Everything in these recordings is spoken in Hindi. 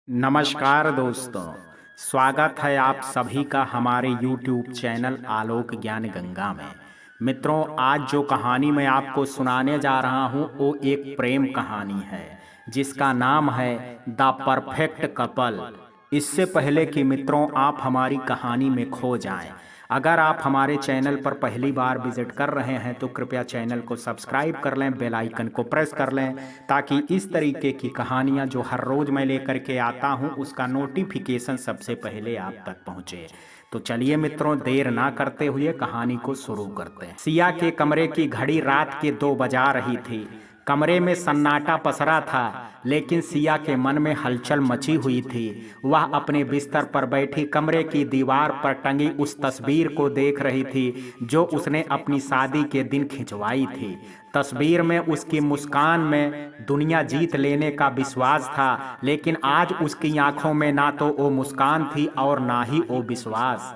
नमस्कार दोस्तों, स्वागत है आप सभी का हमारे YouTube चैनल आलोक ज्ञान गंगा में। मित्रों, आज जो कहानी मैं आपको सुनाने जा रहा हूँ वो एक प्रेम कहानी है जिसका नाम है द परफेक्ट कपल। इससे पहले कि मित्रों आप हमारी कहानी में खो जाएं, अगर आप हमारे चैनल पर पहली बार विजिट कर रहे हैं तो कृपया चैनल को सब्सक्राइब कर लें, बेल आइकन को प्रेस कर लें ताकि इस तरीके की कहानियां जो हर रोज मैं लेकर के आता हूं उसका नोटिफिकेशन सबसे पहले आप तक पहुंचे। तो चलिए मित्रों, देर ना करते हुए कहानी को शुरू करते हैं। सिया के कमरे की घड़ी रात के 2 बजा रही थी। कमरे में सन्नाटा पसरा था, लेकिन सिया के मन में हलचल मची हुई थी। वह अपने बिस्तर पर बैठी कमरे की दीवार पर टंगी उस तस्वीर को देख रही थी जो उसने अपनी शादी के दिन खिंचवाई थी। तस्वीर में उसकी मुस्कान में दुनिया जीत लेने का विश्वास था, लेकिन आज उसकी आंखों में ना तो वो मुस्कान थी और ना ही वो विश्वास।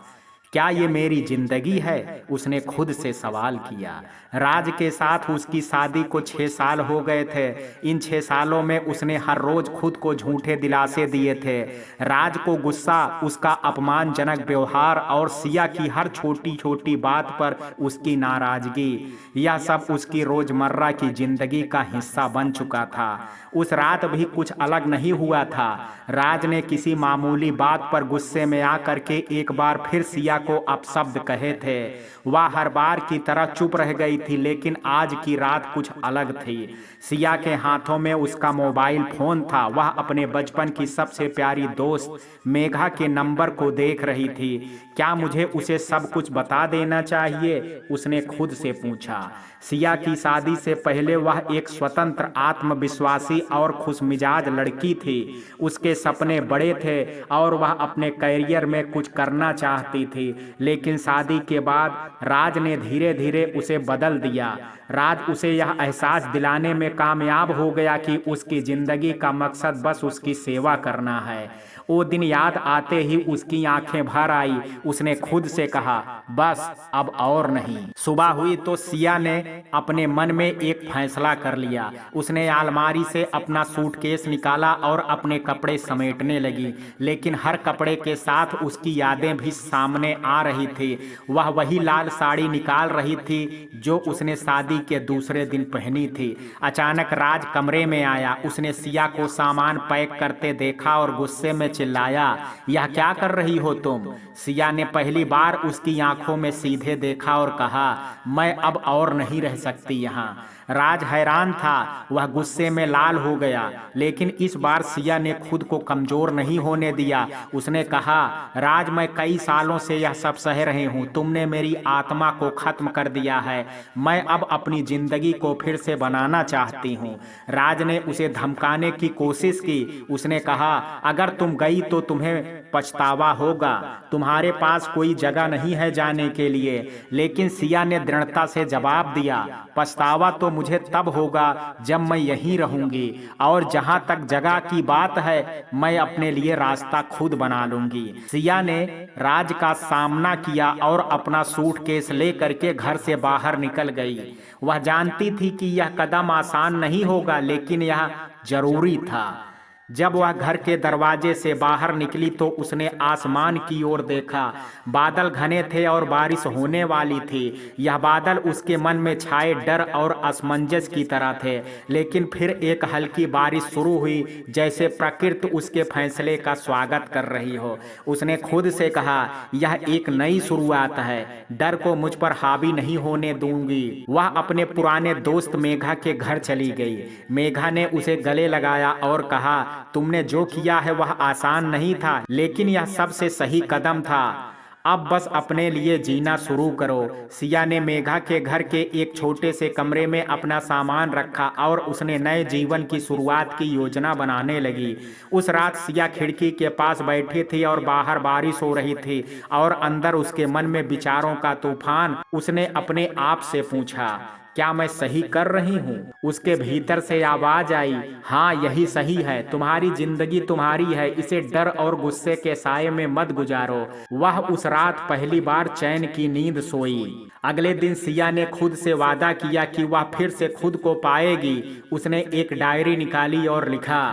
क्या ये मेरी जिंदगी है? उसने खुद से सवाल किया। राज के साथ उसकी शादी को 6 साल हो गए थे। इन 6 सालों में उसने हर रोज खुद को झूठे दिलासे दिए थे। राज को गुस्सा, उसका अपमानजनक व्यवहार और सिया की हर छोटी छोटी बात पर उसकी नाराजगी, यह सब उसकी रोजमर्रा की जिंदगी का हिस्सा बन चुका था। उस रात भी कुछ अलग नहीं हुआ था। राज ने किसी मामूली बात पर गुस्से में आकर के एक बार फिर सिया को अपशब्द कहे थे। वह हर बार की तरह चुप रह गई थी, लेकिन आज की रात कुछ अलग थी। सिया के हाथों में उसका मोबाइल फोन था। वह अपने बचपन की सबसे प्यारी दोस्त मेघा के नंबर को देख रही थी। क्या मुझे उसे सब कुछ बता देना चाहिए? उसने खुद से पूछा। सिया की शादी से पहले वह एक स्वतंत्र, आत्मविश्वासी और खुशमिजाज लड़की थी। उसके सपने बड़े थे और वह अपने करियर में कुछ करना चाहती थी, लेकिन शादी के बाद राज ने धीरे धीरे उसे बदल दिया। राज उसे यह एहसास दिलाने में कामयाब हो गया कि उसकी जिंदगी का मकसद बस उसकी सेवा करना है। वो दिन याद आते ही उसकी आंखें भर आई। उसने खुद से कहा, बस अब और नहीं। सुबह हुई तो सिया ने अपने मन में एक फैसला कर लिया। उसने अलमारी से अपना सूटकेस निकाला और अपने कपड़े समेटने लगी, लेकिन हर कपड़े के साथ उसकी यादें भी सामने आ रही थी। वह वही लाल साड़ी निकाल रही थी जो उसने शादी के दूसरे दिन पहनी थी। अचानक राज कमरे में आया। उसने सिया को सामान पैक करते देखा और गुस्से में चिल्लाया, यह क्या कर रही हो तुम? सिया ने पहली बार उसकी आंखों में सीधे देखा और कहा, मैं अब और नहीं रह सकती यहाँ। राज हैरान था। वह गुस्से में लाल हो गया, लेकिन इस बार सिया ने खुद को कमजोर नहीं होने दिया। उसने कहा, राज, मैं कई सालों से यह सब सह रही हूँ। तुमने मेरी आत्मा को खत्म कर दिया है। मैं अब अपनी जिंदगी को फिर से बनाना चाहती हूँ। राज ने उसे धमकाने की कोशिश की। उसने कहा, अगर तुम गई तो तुम्हें पछतावा होगा। तुम्हारे पास कोई जगह नहीं है जाने के लिए। लेकिन सिया ने दृढ़ता से जवाब दिया, पछतावा तो मुझे तब होगा जब मैं यहीं रहूंगी, और जहां तक जगह की बात है मैं अपने लिए रास्ता खुद बना लूंगी। सिया ने राज का सामना किया और अपना सूटकेस लेकर के घर से बाहर निकल गई। वह जानती थी कि यह कदम आसान नहीं होगा, लेकिन यह जरूरी था। जब वह घर के दरवाजे से बाहर निकली तो उसने आसमान की ओर देखा। बादल घने थे और बारिश होने वाली थी। यह बादल उसके मन में छाए डर और असमंजस की तरह थे, लेकिन फिर एक हल्की बारिश शुरू हुई, जैसे प्रकृति उसके फैसले का स्वागत कर रही हो। उसने खुद से कहा, यह एक नई शुरुआत है। डर को मुझ पर हावी नहीं होने दूंगी। वह अपने पुराने दोस्त मेघा के घर चली गई। मेघा ने उसे गले लगाया और कहा, तुमने जो किया है वह आसान नहीं था, लेकिन यह सबसे सही कदम था। अब बस अपने लिए जीना शुरू करो। सिया ने मेघा के घर के एक छोटे से कमरे में अपना सामान रखा और उसने नए जीवन की शुरुआत की योजना बनाने लगी। उस रात सिया खिड़की के पास बैठी थी और बाहर बारिश हो रही थी और अंदर उसके मन में विचारों का तूफान। उसने अपने आप से पूछा, क्या मैं सही कर रही हूँ? उसके भीतर से आवाज आई, हाँ यही सही है। तुम्हारी जिंदगी तुम्हारी है, इसे डर और गुस्से के साये में मत गुजारो। वह उस रात पहली बार चैन की नींद सोई। अगले दिन सिया ने खुद से वादा किया कि वह फिर से खुद को पाएगी। उसने एक डायरी निकाली और लिखा,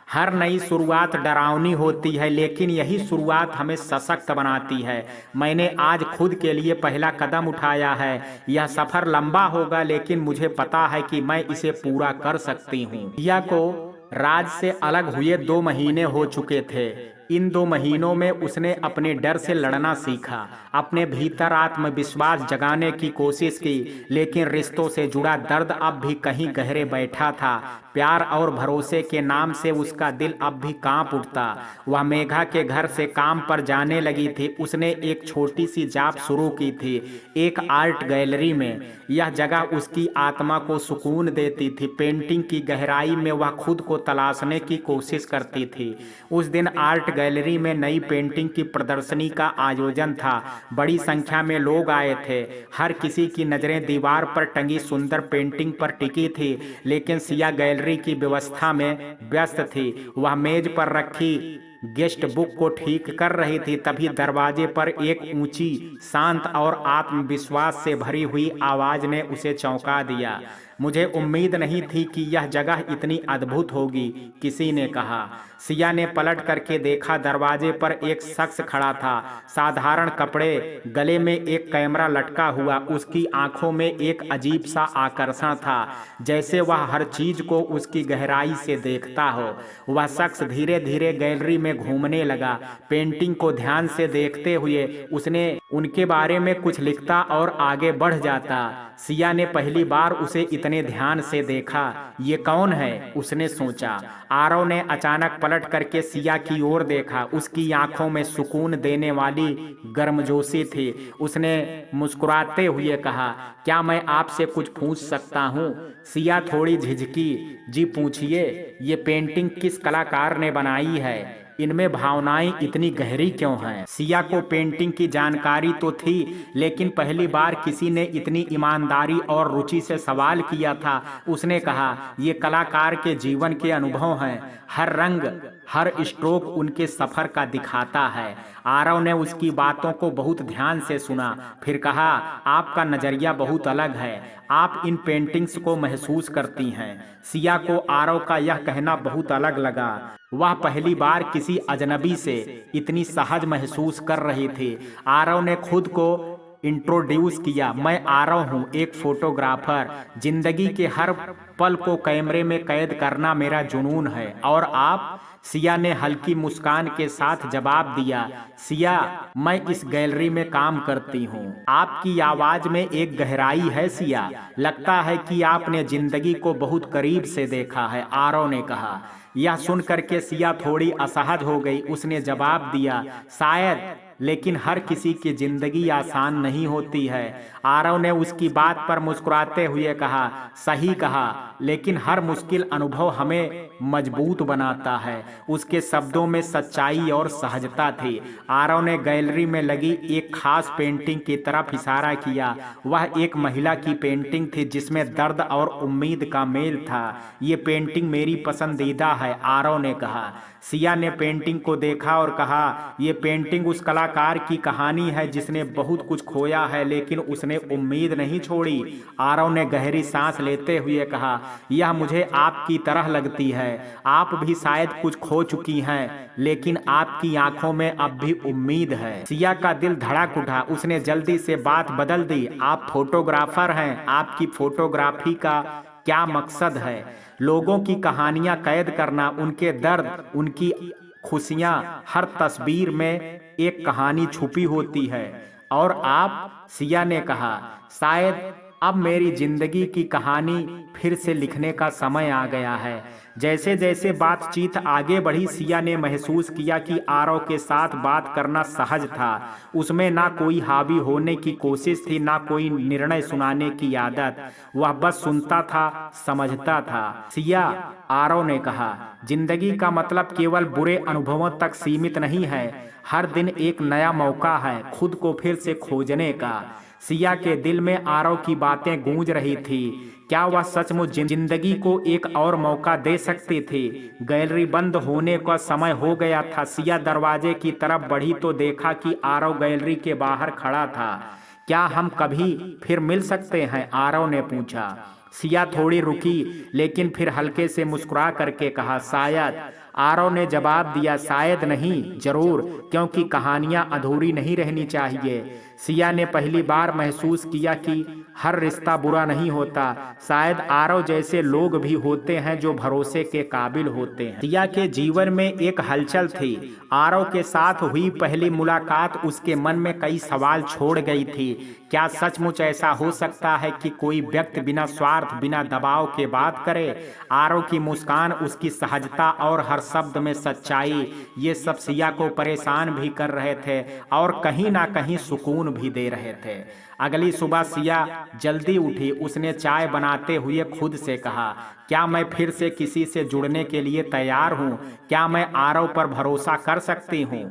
हर नई शुरुआत डरावनी होती है, लेकिन यही शुरुआत हमें सशक्त बनाती है। मैंने आज खुद के लिए पहला कदम उठाया है। यह सफर लंबा होगा, लेकिन मुझे पता है कि मैं इसे पूरा कर सकती हूँ। सिया को राज से अलग हुए 2 महीने हो चुके थे। इन 2 महीनों में उसने अपने डर से लड़ना सीखा, अपने भीतर आत्मविश्वास जगाने की कोशिश की, लेकिन रिश्तों से जुड़ा दर्द अब भी कहीं गहरे बैठा था। प्यार और भरोसे के नाम से उसका दिल अब भी कांप उठता। वह मेघा के घर से काम पर जाने लगी थी। उसने एक छोटी सी जॉब शुरू की थी, एक आर्ट गैलरी में। यह जगह उसकी आत्मा को सुकून देती थी। पेंटिंग की गहराई में वह खुद को तलाशने की कोशिश करती थी। उस दिन आर्ट गैलरी में नई पेंटिंग की प्रदर्शनी का आयोजन था। बड़ी संख्या में लोग आए थे। हर किसी की नजरें दीवार पर टंगी सुंदर पेंटिंग पर टिकी थी, लेकिन सिया गैलरी की व्यवस्था में व्यस्त थी। वह मेज पर रखी गेस्ट बुक को ठीक कर रही थी। तभी दरवाजे पर एक ऊंची, शांत और आत्मविश्वास से भरी हुई आवाज ने उसे चौंका दिया। मुझे उम्मीद नहीं थी कि यह जगह इतनी अद्भुत होगी, किसी ने कहा। सिया ने पलट करके देखा। दरवाजे पर एक शख्स खड़ा था, साधारण कपड़े, गले में एक कैमरा लटका हुआ। उसकी आंखों में एक अजीब सा आकर्षण था, जैसे वह हर चीज को उसकी गहराई से देखता हो। वह शख्स धीरे धीरे गैलरी में घूमने लगा। पेंटिंग को ध्यान से देखते हुए उसने उनके बारे में कुछ लिखता और आगे बढ़ जाता। सिया ने पहली बार उसे इतने ध्यान से देखा। ये कौन है, उसने सोचा। आरव ने अचानक पलट करके सिया की ओर देखा। उसकी आंखों में सुकून देने वाली गर्मजोशी थी। उसने मुस्कुराते हुए कहा, क्या मैं आपसे कुछ पूछ सकता हूँ? सिया थोड़ी झिझकी। जी पूछिए। ये पेंटिंग किस कलाकार ने बनाई है? इनमें भावनाएं इतनी गहरी क्यों हैं? सिया को पेंटिंग की जानकारी तो थी, लेकिन पहली बार किसी ने इतनी ईमानदारी और रुचि से सवाल किया था। उसने कहा, ये कलाकार के जीवन के अनुभव हैं। हर रंग, हर स्ट्रोक उनके सफर का दिखाता है। आरव ने उसकी बातों को बहुत ध्यान से सुना, फिर कहा, आपका नजरिया बहुत अलग है। आप इन पेंटिंग्स को महसूस करती हैं। सिया को आरव का यह कहना बहुत अलग लगा। वह पहली बार किसी अजनबी से इतनी सहज महसूस कर रही थी। आरव ने खुद को इंट्रोड्यूस किया। मैं आरव हूँ, एक फोटोग्राफर। जिंदगी के हर पल को कैमरे में कैद करना मेरा जुनून है। और आप? सिया ने हल्की मुस्कान के साथ जवाब दिया, सिया, मैं इस गैलरी में काम करती हूँ। आपकी आवाज में एक गहराई है सिया। लगता है कि आपने जिंदगी को बहुत करीब से देखा है, आरव ने कहा। यह सुनकर के सिया थोड़ी असहज हो गई। उसने जवाब दिया, शायद, लेकिन हर किसी की जिंदगी आसान नहीं होती है। आरव ने उसकी बात पर मुस्कुराते हुए कहा, सही कहा, लेकिन हर मुश्किल अनुभव हमें मजबूत बनाता है। उसके शब्दों में सच्चाई और सहजता थी। आरव ने गैलरी में लगी एक खास पेंटिंग की तरफ इशारा किया। वह एक महिला की पेंटिंग थी जिसमें दर्द और उम्मीद का मेल था। ये पेंटिंग मेरी पसंदीदा है, आरव ने कहा। सिया ने पेंटिंग को देखा और कहा, ये पेंटिंग उस कलाकार की कहानी है जिसने बहुत कुछ खोया है, लेकिन उसने उम्मीद नहीं छोड़ी। आरव ने गहरी सांस लेते हुए कहा, यह मुझे आपकी तरह लगती है। आप भी शायद कुछ खो चुकी हैं, लेकिन आपकी आंखों में अब भी उम्मीद है। सिया का दिल धड़क उठा। उसने जल्दी से बात बदल दी, आप फोटोग्राफर हैं। आपकी फोटोग्राफी का क्या मकसद है? लोगों की कहानियां कैद करना, उनके दर्द, उनकी खुशियां। हर तस्वीर में एक कहानी छुपी होती है। और आप? सिया ने कहा, शायद अब मेरी जिंदगी की कहानी फिर से लिखने का समय आ गया है। जैसे जैसे बातचीत आगे बढ़ी, सिया ने महसूस किया कि आरव के साथ बात करना सहज था। उसमें ना कोई हावी होने की कोशिश थी, ना कोई निर्णय सुनाने की आदत। वह बस सुनता था, समझता था। सिया, आरव ने कहा, जिंदगी का मतलब केवल बुरे अनुभवों तक सीमित नहीं है। हर दिन एक नया मौका है खुद को फिर से खोजने का। सिया के दिल में आरव की बातें गूंज रही थी। क्या वह सचमुच जिंदगी को एक और मौका दे सकती थी? गैलरी बंद होने का समय हो गया था। सिया दरवाजे की तरफ बढ़ी तो देखा कि आरव गैलरी के बाहर खड़ा था। क्या हम कभी फिर मिल सकते हैं? आरव ने पूछा। सिया थोड़ी रुकी, लेकिन फिर हल्के से मुस्कुरा करके कहा, शायद। आरव ने जवाब दिया, शायद नहीं, जरूर, क्योंकि कहानियां अधूरी नहीं रहनी चाहिए। सिया ने पहली बार महसूस किया कि हर रिश्ता बुरा नहीं होता। शायद आरव जैसे लोग भी होते हैं जो भरोसे के काबिल होते हैं। सिया के जीवन में एक हलचल थी। आरव के साथ हुई पहली मुलाकात उसके मन में कई सवाल छोड़ गई थी। क्या सचमुच ऐसा हो सकता है कि कोई व्यक्ति बिना स्वार्थ, बिना दबाव के बात करे? आरव की मुस्कान, उसकी सहजता और हर शब्द में सच्चाई, ये सब सिया को परेशान भी कर रहे थे और कहीं ना कहीं सुकून भी दे रहे थे। अगली सुबह सिया जल्दी उठी। उसने चाय बनाते हुए खुद से कहा, क्या मैं फिर से किसी से जुड़ने के लिए तैयार हूँ? क्या मैं आरव पर भरोसा कर सकती हूँ?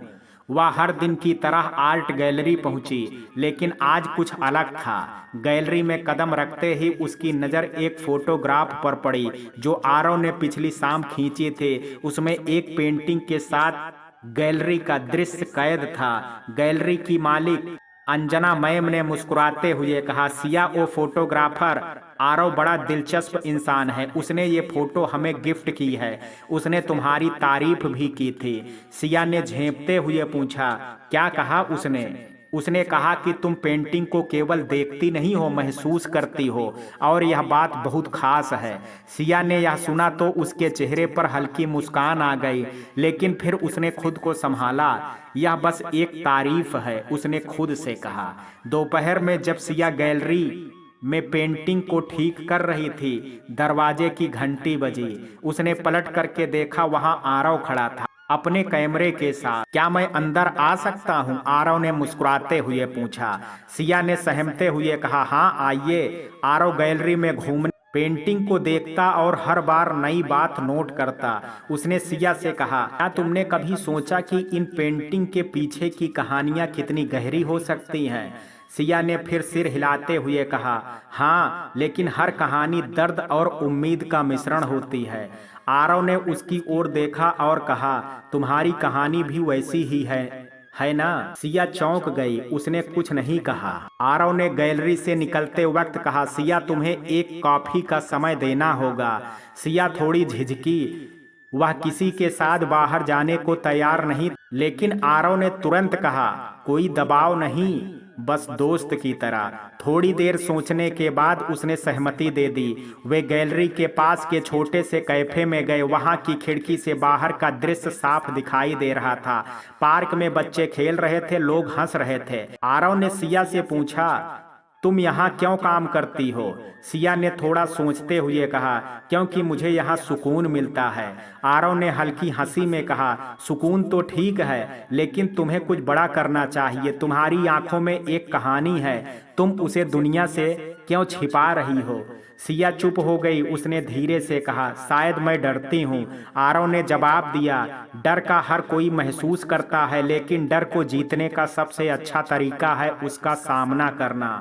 वह हर दिन की तरह आर्ट गैलरी पहुंची, लेकिन आज कुछ अलग था। गैलरी में कदम रखते ही उसकी नज़र एक फोटोग्राफ पर पड़ी जो आरव ने पिछली शाम खींची थी। उसमें एक पेंटिंग के साथ गैलरी का दृश्य कैद था। गैलरी की मालिक अंजना मैम ने मुस्कुराते हुए कहा, सिया, वो फोटोग्राफर आरव बड़ा दिलचस्प इंसान है। उसने ये फोटो हमें गिफ्ट की है। उसने तुम्हारी तारीफ भी की थी। सिया ने झेंपते हुए पूछा, क्या कहा उसने? उसने कहा कि तुम पेंटिंग को केवल देखती नहीं हो, महसूस करती हो, और यह बात बहुत खास है। सिया ने यह सुना तो उसके चेहरे पर हल्की मुस्कान आ गई, लेकिन फिर उसने खुद को संभाला। यह बस एक तारीफ है, उसने खुद से कहा। दोपहर में जब सिया गैलरी में पेंटिंग को ठीक कर रही थी, दरवाजे की घंटी बजी। उसने पलट करके देखा, वहां आरव खड़ा था अपने कैमरे के साथ। क्या मैं अंदर आ सकता हूँ? आरव ने मुस्कुराते हुए पूछा। सिया ने सहमते हुए कहा, हाँ आइए। आरव गैलरी में घूमने, पेंटिंग को देखता और हर बार नई बात नोट करता। उसने सिया से कहा, क्या तुमने कभी सोचा कि इन पेंटिंग के पीछे की कहानियां कितनी गहरी हो सकती हैं? सिया ने फिर सिर हिलाते हुए कहा, हाँ, लेकिन हर कहानी दर्द और उम्मीद का मिश्रण होती है। आरव ने उसकी ओर देखा और कहा, तुम्हारी कहानी भी वैसी ही है ना? सिया चौंक गई। उसने कुछ नहीं कहा। आरव ने गैलरी से निकलते वक्त कहा, सिया, तुम्हें एक कॉफी का समय देना होगा। सिया थोड़ी झिझकी। वह किसी के साथ बाहर जाने को तैयार नहीं, लेकिन आरव ने तुरंत कहा, कोई दबाव नहीं, बस दोस्त की तरह। थोड़ी देर सोचने के बाद उसने सहमति दे दी। वे गैलरी के पास के छोटे से कैफे में गए। वहां की खिड़की से बाहर का दृश्य साफ दिखाई दे रहा था। पार्क में बच्चे खेल रहे थे, लोग हंस रहे थे। आरव ने सिया से पूछा, तुम यहाँ क्यों काम करती हो? सिया ने थोड़ा सोचते हुए कहा, क्योंकि मुझे यहाँ सुकून मिलता है। आरव ने हल्की हंसी में कहा, सुकून तो ठीक है, लेकिन तुम्हें कुछ बड़ा करना चाहिए। तुम्हारी आंखों में एक कहानी है, तुम उसे दुनिया से क्यों छिपा रही हो? सिया चुप हो गई। उसने धीरे से कहा, शायद मैं डरती हूँ। आरव ने जवाब दिया, डर का हर कोई महसूस करता है, लेकिन डर को जीतने का सबसे अच्छा तरीका है उसका सामना करना।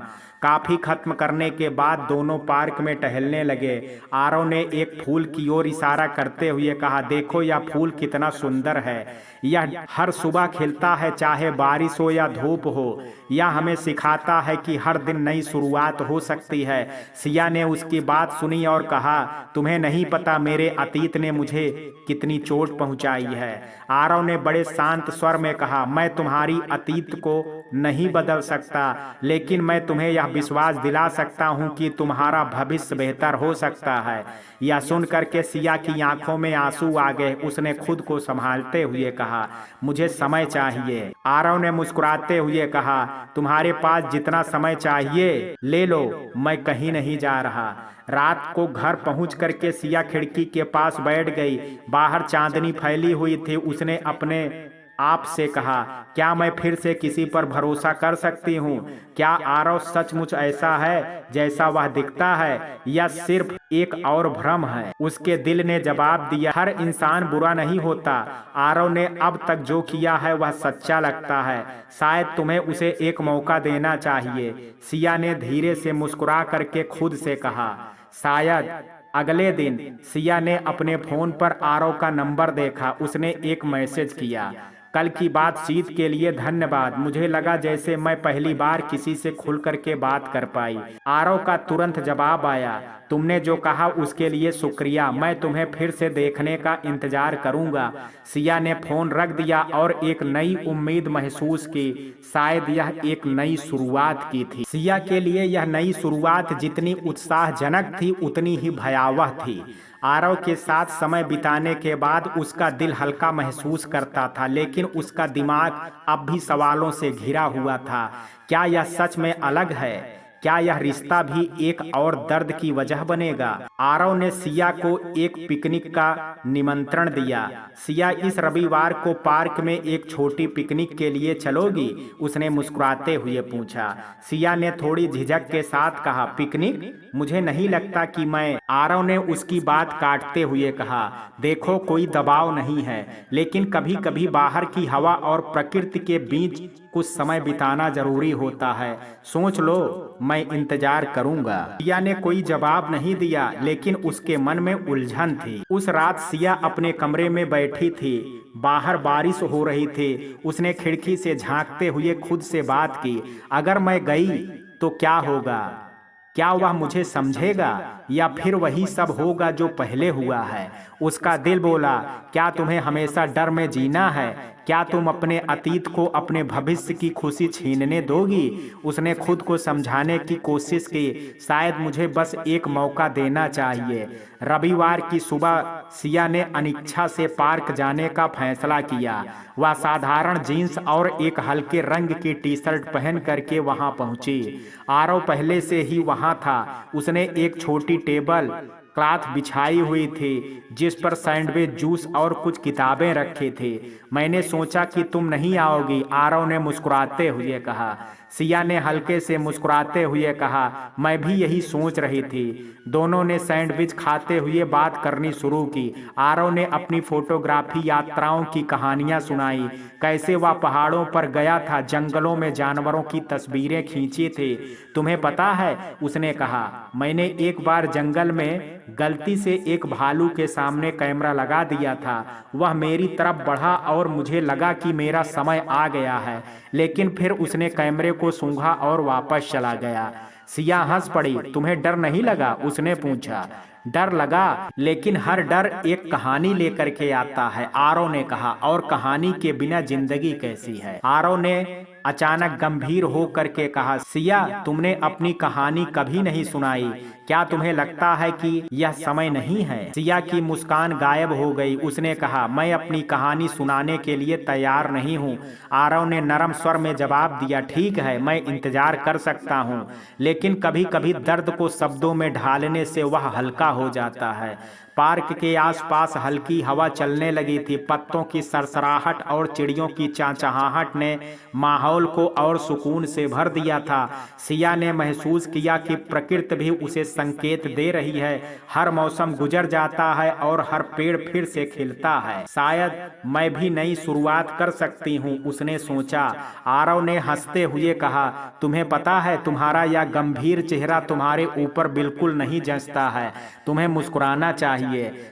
काफी खत्म करने के बाद दोनों पार्क में टहलने लगे। आरव ने एक फूल की ओर इशारा करते हुए कहा, देखो यह फूल कितना सुंदर है। यह हर सुबह खिलता है, चाहे बारिश हो या धूप हो। यह हमें सिखाता है कि हर दिन नई शुरुआत हो सकती है। सिया ने उसकी बात सुनी और कहा, तुम्हें नहीं पता मेरे अतीत ने मुझे कितनी चोट पहुंचाई है। आरव ने बड़े शांत स्वर में कहा, मैं तुम्हारी अतीत को नहीं बदल सकता, लेकिन मैं तुम्हें यह विश्वास दिला सकता हूं कि तुम्हारा भविष्य बेहतर हो सकता है। यह सुनकर के सिया की आंखों में आंसू आ गए। उसने खुद को संभालते हुए कहा, मुझे समय चाहिए। आरव ने मुस्कुराते हुए कहा, तुम्हारे पास जितना समय चाहिए ले लो, मैं कहीं नहीं जा रहा। रात को घर पहुंच करके सिया खिड़की के पास बैठ गई। बाहर चांदनी फैली हुई थी। उसने अपने आप से कहा, क्या मैं फिर से किसी पर भरोसा कर सकती हूँ? क्या आरव सचमुच ऐसा है जैसा वह दिखता है, या सिर्फ एक और भ्रम है? उसके दिल ने जवाब दिया, हर इंसान बुरा नहीं होता। आरव ने अब तक जो किया है वह सच्चा लगता है। शायद तुम्हें उसे एक मौका देना चाहिए। सिया ने धीरे से मुस्कुरा करके खुद से कहा, शायद। अगले दिन सिया ने अपने फोन पर आरव का नंबर देखा। उसने एक मैसेज किया, कल की बातचीत के लिए धन्यवाद। मुझे लगा जैसे मैं पहली बार किसी से खुल करके बात कर पाई। आरव का तुरंत जवाब आया, तुमने जो कहा उसके लिए शुक्रिया। मैं तुम्हें फिर से देखने का इंतजार करूंगा। सिया ने फोन रख दिया और एक नई उम्मीद महसूस की। शायद यह एक नई शुरुआत की थी। सिया के लिए यह नई शुरुआत जितनी उत्साहजनक थी उतनी ही भयावह थी। आरव के साथ समय बिताने के बाद उसका दिल हल्का महसूस करता था, लेकिन उसका दिमाग अब भी सवालों से घिरा हुआ था। क्या यह सच में अलग है? क्या यह रिश्ता भी एक और दर्द की वजह बनेगा? आरव ने सिया को एक पिकनिक का निमंत्रण दिया। सिया, इस रविवार को पार्क में एक छोटी पिकनिक के लिए चलोगी? उसने मुस्कुराते हुए पूछा। सिया ने थोड़ी झिझक के साथ कहा, पिकनिक? मुझे नहीं लगता कि मैं। आरव ने उसकी बात काटते हुए कहा, देखो कोई दबाव नहीं है, लेकिन कभी कभी बाहर की हवा और प्रकृति के बीच कुछ समय बिताना जरूरी होता है। सोच लो, मैं इंतजार करूंगा। सिया ने कोई जवाब नहीं दिया, लेकिन उसके मन में उलझन थी। उस रात सिया अपने कमरे में बैठी थी। बाहर बारिश हो रही थी। उसने खिड़की से झांकते हुए खुद से बात की, अगर मैं गई तो क्या होगा? क्या वह मुझे समझेगा या फिर वही सब होगा जो पहले हुआ है? उसका दिल बोला, क्या तुम्हें हमेशा डर में जीना है? क्या तुम अपने अतीत को अपने भविष्य की खुशी छीनने दोगी? उसने खुद को समझाने की कोशिश की, शायद मुझे बस एक मौका देना चाहिए। रविवार की सुबह सिया ने अनिच्छा से पार्क जाने का फैसला किया। वह साधारण जीन्स और एक हल्के रंग की टी शर्ट पहन करके वहां पहुंची। आरव पहले से ही वहां था। उसने एक छोटी टेबल क्लॉथ बिछाई हुई थी जिस पर सैंडविच, जूस और कुछ किताबें रखी थी। मैंने सोचा कि तुम नहीं आओगी, आरव ने मुस्कुराते हुए कहा। सिया ने हल्के से मुस्कुराते हुए कहा, मैं भी यही सोच रही थी। दोनों ने सैंडविच खाते हुए बात करनी शुरू की। आरव ने अपनी फोटोग्राफी यात्राओं की कहानियां सुनाई, कैसे वह पहाड़ों पर गया था, जंगलों में जानवरों की तस्वीरें खींची थी। तुम्हें पता है, उसने कहा, मैंने एक बार जंगल में गलती से एक भालू के सामने कैमरा लगा दिया था। वह मेरी तरफ बढ़ा और मुझे लगा कि मेरा समय आ गया है, लेकिन फिर उसने कैमरे को सूंघा और वापस चला गया। सिया हंस पड़ी। तुम्हें डर नहीं लगा? उसने पूछा। डर लगा, लेकिन हर डर एक कहानी लेकर के आता है, आरव ने कहा, और कहानी के बिना जिंदगी कैसी है? आरव ने अचानक गंभीर हो करके कहा, सिया, तुमने अपनी कहानी कभी नहीं सुनाई। क्या तुम्हें लगता है कि यह समय नहीं है? सिया की मुस्कान गायब हो गई। उसने कहा, मैं अपनी कहानी सुनाने के लिए तैयार नहीं हूँ। आरव ने नरम स्वर में जवाब दिया, ठीक है, मैं इंतजार कर सकता हूँ, लेकिन कभी कभी दर्द को शब्दों में ढालने से वह हल्का हो जाता है। पार्क के आसपास हल्की हवा चलने लगी थी। पत्तों की सरसराहट और चिड़ियों की चहचहाहट ने माहौल को और सुकून से भर दिया था। सिया ने महसूस किया कि प्रकृति भी उसे संकेत दे रही है। हर मौसम गुजर जाता है और हर पेड़ फिर से खिलता है। शायद मैं भी नई शुरुआत कर सकती हूँ, उसने सोचा। आरव ने हंसते हुए कहा, तुम्हें पता है, तुम्हारा यह गंभीर चेहरा तुम्हारे ऊपर बिल्कुल नहीं जचता है। तुम्हें मुस्कुराना चाहिए।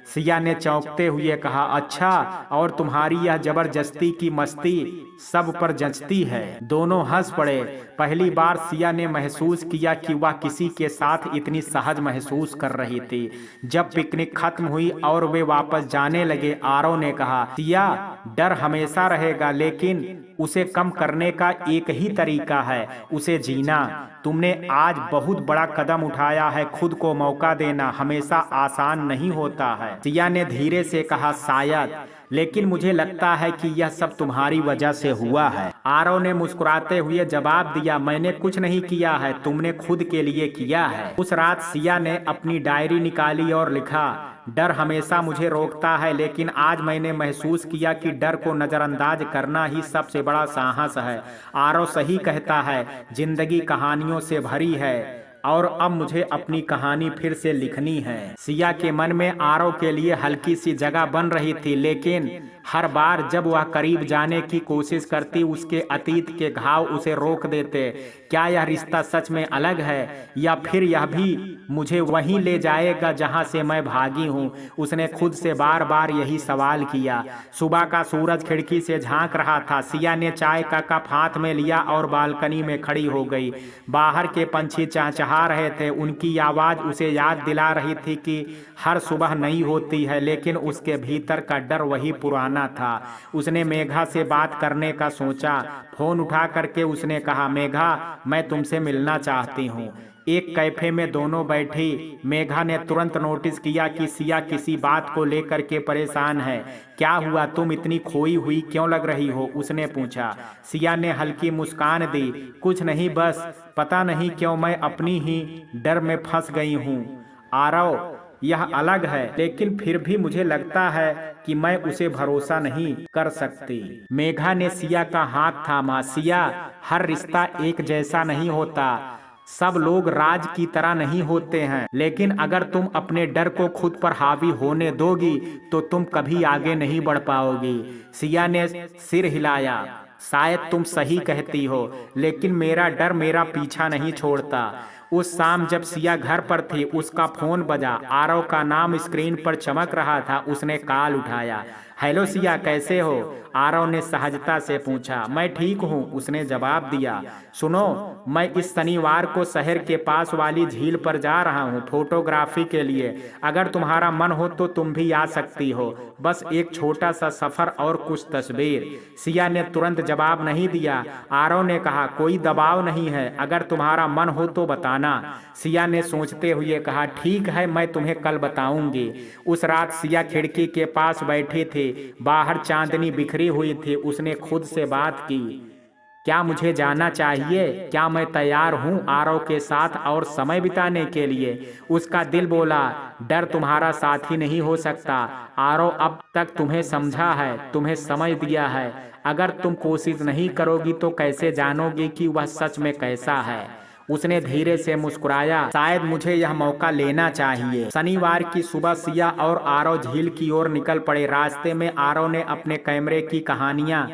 सिया ने चौंकते हुए कहा, अच्छा, और तुम्हारी यह जबरदस्ती की मस्ती सब पर जचती है। दोनों हंस पड़े। पहली बार सिया ने महसूस किया कि वह किसी के साथ इतनी सहज महसूस कर रही थी। जब पिकनिक खत्म हुई और वे वापस जाने लगे, आरव ने कहा, सिया, डर हमेशा रहेगा, लेकिन उसे कम करने का एक ही तरीका है, उसे जीना। तुमने आज बहुत बड़ा कदम उठाया है। खुद को मौका देना हमेशा आसान नहीं होता है। सिया ने धीरे से कहा, शायद, लेकिन मुझे लगता है कि यह सब तुम्हारी वजह से हुआ है। आरव ने मुस्कुराते हुए जवाब दिया, मैंने कुछ नहीं किया है, तुमने खुद के लिए किया है। उस रात सिया ने अपनी डायरी निकाली और लिखा, डर हमेशा मुझे रोकता है, लेकिन आज मैंने महसूस किया कि डर को नजरअंदाज करना ही सबसे बड़ा साहस है। आरव सही कहता है, जिंदगी कहानियों से भरी है और अब मुझे अपनी कहानी फिर से लिखनी है। सिया के मन में आरव के लिए हल्की सी जगह बन रही थी, लेकिन हर बार जब वह करीब जाने की कोशिश करती उसके अतीत के घाव उसे रोक देते। क्या यह रिश्ता सच में अलग है या फिर यह भी मुझे वहीं ले जाएगा जहां से मैं भागी हूं? उसने खुद से बार बार यही सवाल किया। सुबह का सूरज खिड़की से झांक रहा था। सिया ने चाय का कप हाथ में लिया और बालकनी में खड़ी हो गई। बाहर के पंछी चहचहा रहे थे। उनकी आवाज उसे याद दिला रही थी कि हर सुबह नई होती है, लेकिन उसके भीतर का डर वही पुराना था। उसने मेघा से बात करने का सोचा। फोन उठा करके उसने कहा, मेघा, मैं तुमसे मिलना चाहती हूँ। एक कैफे में दोनों बैठी। मेघा ने तुरंत नोटिस किया कि सिया किसी बात को लेकर के परेशान है। क्या हुआ? तुम इतनी खोई हुई क्यों लग रही हो? उसने पूछा। सिया ने हल्की मुस्कान दी। कुछ नहीं, बस पता नहीं क्यों मैं अपनी ही डर में फंस गई हूँ। आरव, यह अलग है, लेकिन फिर भी मुझे लगता है कि मैं उसे भरोसा नहीं कर सकती। मेघा ने सिया का हाथ थामा। सिया, हर रिश्ता एक जैसा नहीं होता। सब लोग राज की तरह नहीं होते हैं, लेकिन अगर तुम अपने डर को खुद पर हावी होने दोगी तो तुम कभी आगे नहीं बढ़ पाओगी। सिया ने सिर हिलाया। शायद तुम सही कहती हो, लेकिन मेरा डर मेरा पीछा नहीं छोड़ता। उस शाम जब सिया घर पर थी, उसका फोन बजा। आरव का नाम स्क्रीन पर चमक रहा था। उसने कॉल उठाया। हेलो सिया, कैसे हो? आरव ने सहजता से पूछा। मैं ठीक हूँ, उसने जवाब दिया। सुनो, मैं इस शनिवार को शहर के पास वाली झील पर जा रहा हूँ फोटोग्राफी के लिए। अगर तुम्हारा मन हो तो तुम भी आ सकती हो। बस एक छोटा सा सफर और कुछ तस्वीर। सिया ने तुरंत जवाब नहीं दिया। आरव ने कहा, कोई दबाव नहीं है, अगर तुम्हारा मन हो तो बताना। सिया ने सोचते हुए कहा, ठीक है, मैं तुम्हें कल बताऊंगी। उस रात सिया खिड़की के पास बैठी थी। बाहर चांदनी बिखरी हुई थी। उसने खुद से बात की, क्या मुझे जाना चाहिए? क्या मैं तैयार हूँ आरव के साथ और समय बिताने के लिए? उसका दिल बोला, डर तुम्हारा साथी नहीं हो सकता। आरव अब तक तुम्हें समझा है, तुम्हें समझ दिया है। अगर तुम कोशिश नहीं करोगी तो कैसे जानोगी कि वह सच में कैसा है? उसने धीरे से मुस्कुराया। शायद मुझे यह मौका लेना चाहिए। शनिवार की सुबह सिया और आरव झील की ओर निकल पड़े। रास्ते में आरव ने अपने कैमरे की कहानियां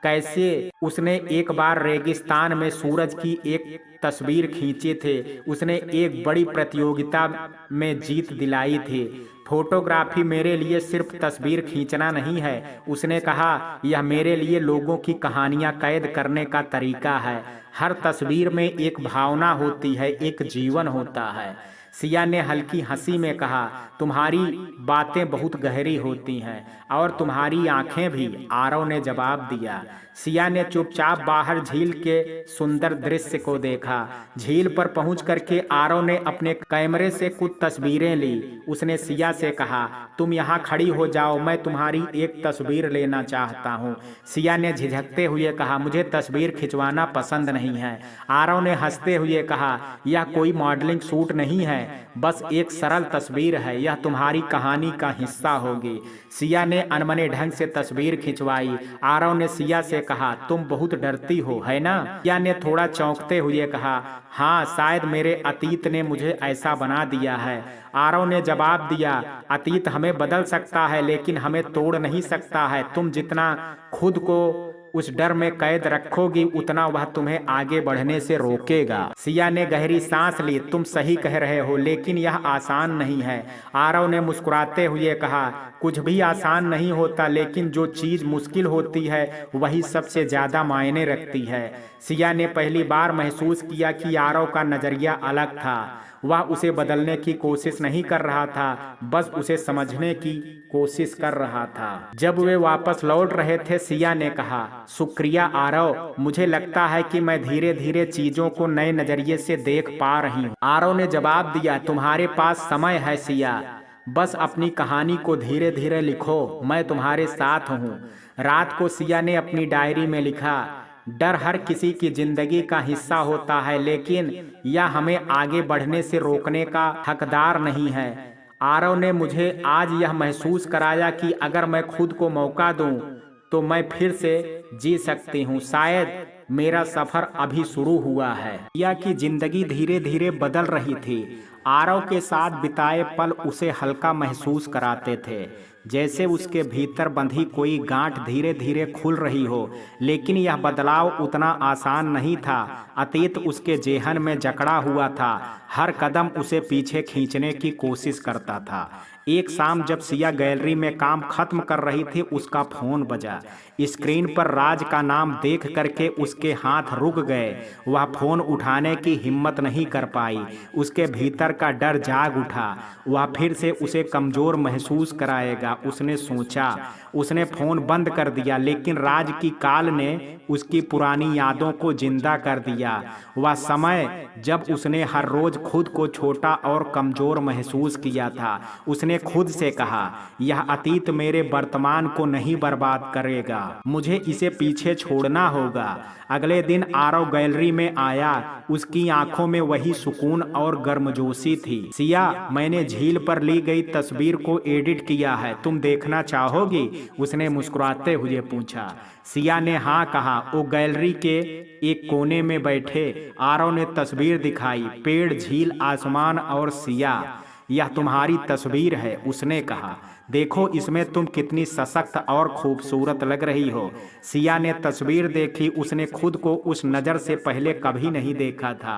कैसे उसने एक बार रेगिस्तान में सूरज की एक तस्वीर खींची थे। उसने एक बड़ी प्रतियोगिता में जीत दिलाई थी। फोटोग्राफी मेरे लिए सिर्फ तस्वीर खींचना नहीं है, उसने कहा, यह मेरे लिए लोगों की कहानियां कैद करने का तरीका है। हर तस्वीर में एक भावना होती है, एक जीवन होता है। सिया ने हल्की हंसी में कहा, तुम्हारी बातें बहुत गहरी होती हैं और तुम्हारी आंखें भी, आरव ने जवाब दिया। सिया ने चुपचाप बाहर झील के सुंदर दृश्य को देखा। झील पर पहुंच करके आरव ने अपने कैमरे से कुछ तस्वीरें ली। उसने सिया से कहा, तुम यहाँ खड़ी हो जाओ, मैं तुम्हारी एक तस्वीर लेना चाहता हूँ। सिया ने झिझकते हुए कहा, मुझे तस्वीर खिंचवाना पसंद नहीं है। आरव ने हंसते हुए कहा, यह कोई मॉडलिंग शूट नहीं है, बस एक सरल तस्वीर है, यह तुम्हारी कहानी का हिस्सा होगी। सिया ने अनमने ढंग से तस्वीर खिंचवाई। आरव ने सिया से कहा, तुम बहुत डरती हो, है ना? सिया ने थोड़ा चौंकते हुए कहा, हाँ, शायद मेरे अतीत ने मुझे ऐसा बना दिया है। आरव ने जवाब दिया, अतीत हमें बदल सकता है लेकिन हमें तोड़ नहीं सकता है। तुम जितना खुद को उस डर में कैद रखोगी उतना वह तुम्हें आगे बढ़ने से रोकेगा। सिया ने गहरी सांस ली। तुम सही कह रहे हो, लेकिन यह आसान नहीं है। आरव ने मुस्कुराते हुए कहा, कुछ भी आसान नहीं होता, लेकिन जो चीज मुश्किल होती है वही सबसे ज्यादा मायने रखती है। सिया ने पहली बार महसूस किया कि आरव का नजरिया अलग था। वह उसे बदलने की कोशिश नहीं कर रहा था, बस उसे समझने की कोशिश कर रहा था। जब वे वापस लौट रहे थे, सिया ने कहा, शुक्रिया आरव, मुझे लगता है कि मैं धीरे धीरे चीजों को नए नजरिए से देख पा रही हूँ। आरव ने जवाब दिया, तुम्हारे पास समय है सिया, बस अपनी कहानी को धीरे धीरे लिखो, मैं तुम्हारे साथ हूँ। रात को सिया ने अपनी डायरी में लिखा, डर हर किसी की जिंदगी का हिस्सा होता है, लेकिन यह हमें आगे बढ़ने से रोकने का हकदार नहीं है। आरव ने मुझे आज यह महसूस कराया कि अगर मैं खुद को मौका दूं तो मैं फिर से जी सकती हूँ। शायद मेरा सफर अभी शुरू हुआ है। सिया की जिंदगी धीरे धीरे बदल रही थी। आरव के साथ बिताए पल उसे हल्का महसूस कराते थे, जैसे उसके भीतर बंधी कोई गांठ धीरे धीरे खुल रही हो। लेकिन यह बदलाव उतना आसान नहीं था। अतीत उसके जेहन में जकड़ा हुआ था, हर कदम उसे पीछे खींचने की कोशिश करता था। एक शाम जब सिया गैलरी में काम खत्म कर रही थी, उसका फोन बजा। स्क्रीन पर राज का नाम देख करके उसके हाथ रुक गए। वह फोन उठाने की हिम्मत नहीं कर पाई। उसके भीतर का डर जाग उठा। वह फिर से उसे कमजोर महसूस कराएगा, उसने सोचा। उसने फोन बंद कर दिया, लेकिन राज की कॉल ने उसकी पुरानी यादों को जिंदा कर दिया। वह समय जब उसने हर रोज खुद को छोटा और कमजोर महसूस किया था। उसने खुद से कहा, यह अतीत मेरे वर्तमान को नहीं बर्बाद करेगा, मुझे इसे पीछे छोड़ना होगा। अगले दिन आरव गैलरी में आया। उसकी आंखों में वही सुकून और गर्मजोशी थी। सिया, मैंने झील पर ली गई तस्वीर को एडिट किया है, तुम देखना चाहोगी? उसने मुस्कुराते हुए पूछा। सिया ने हाँ कहा। वो गैलरी के एक कोने में बैठे आरव ने तस्वीर दिखाई, पेड़, झील, आसमान और सिया। यह तुम्हारी तस्वीर है, उसने कहा। देखो इसमें तुम कितनी सशक्त और खूबसूरत लग रही हो। सिया ने तस्वीर देखी। उसने खुद को उस नज़र से पहले कभी नहीं देखा था।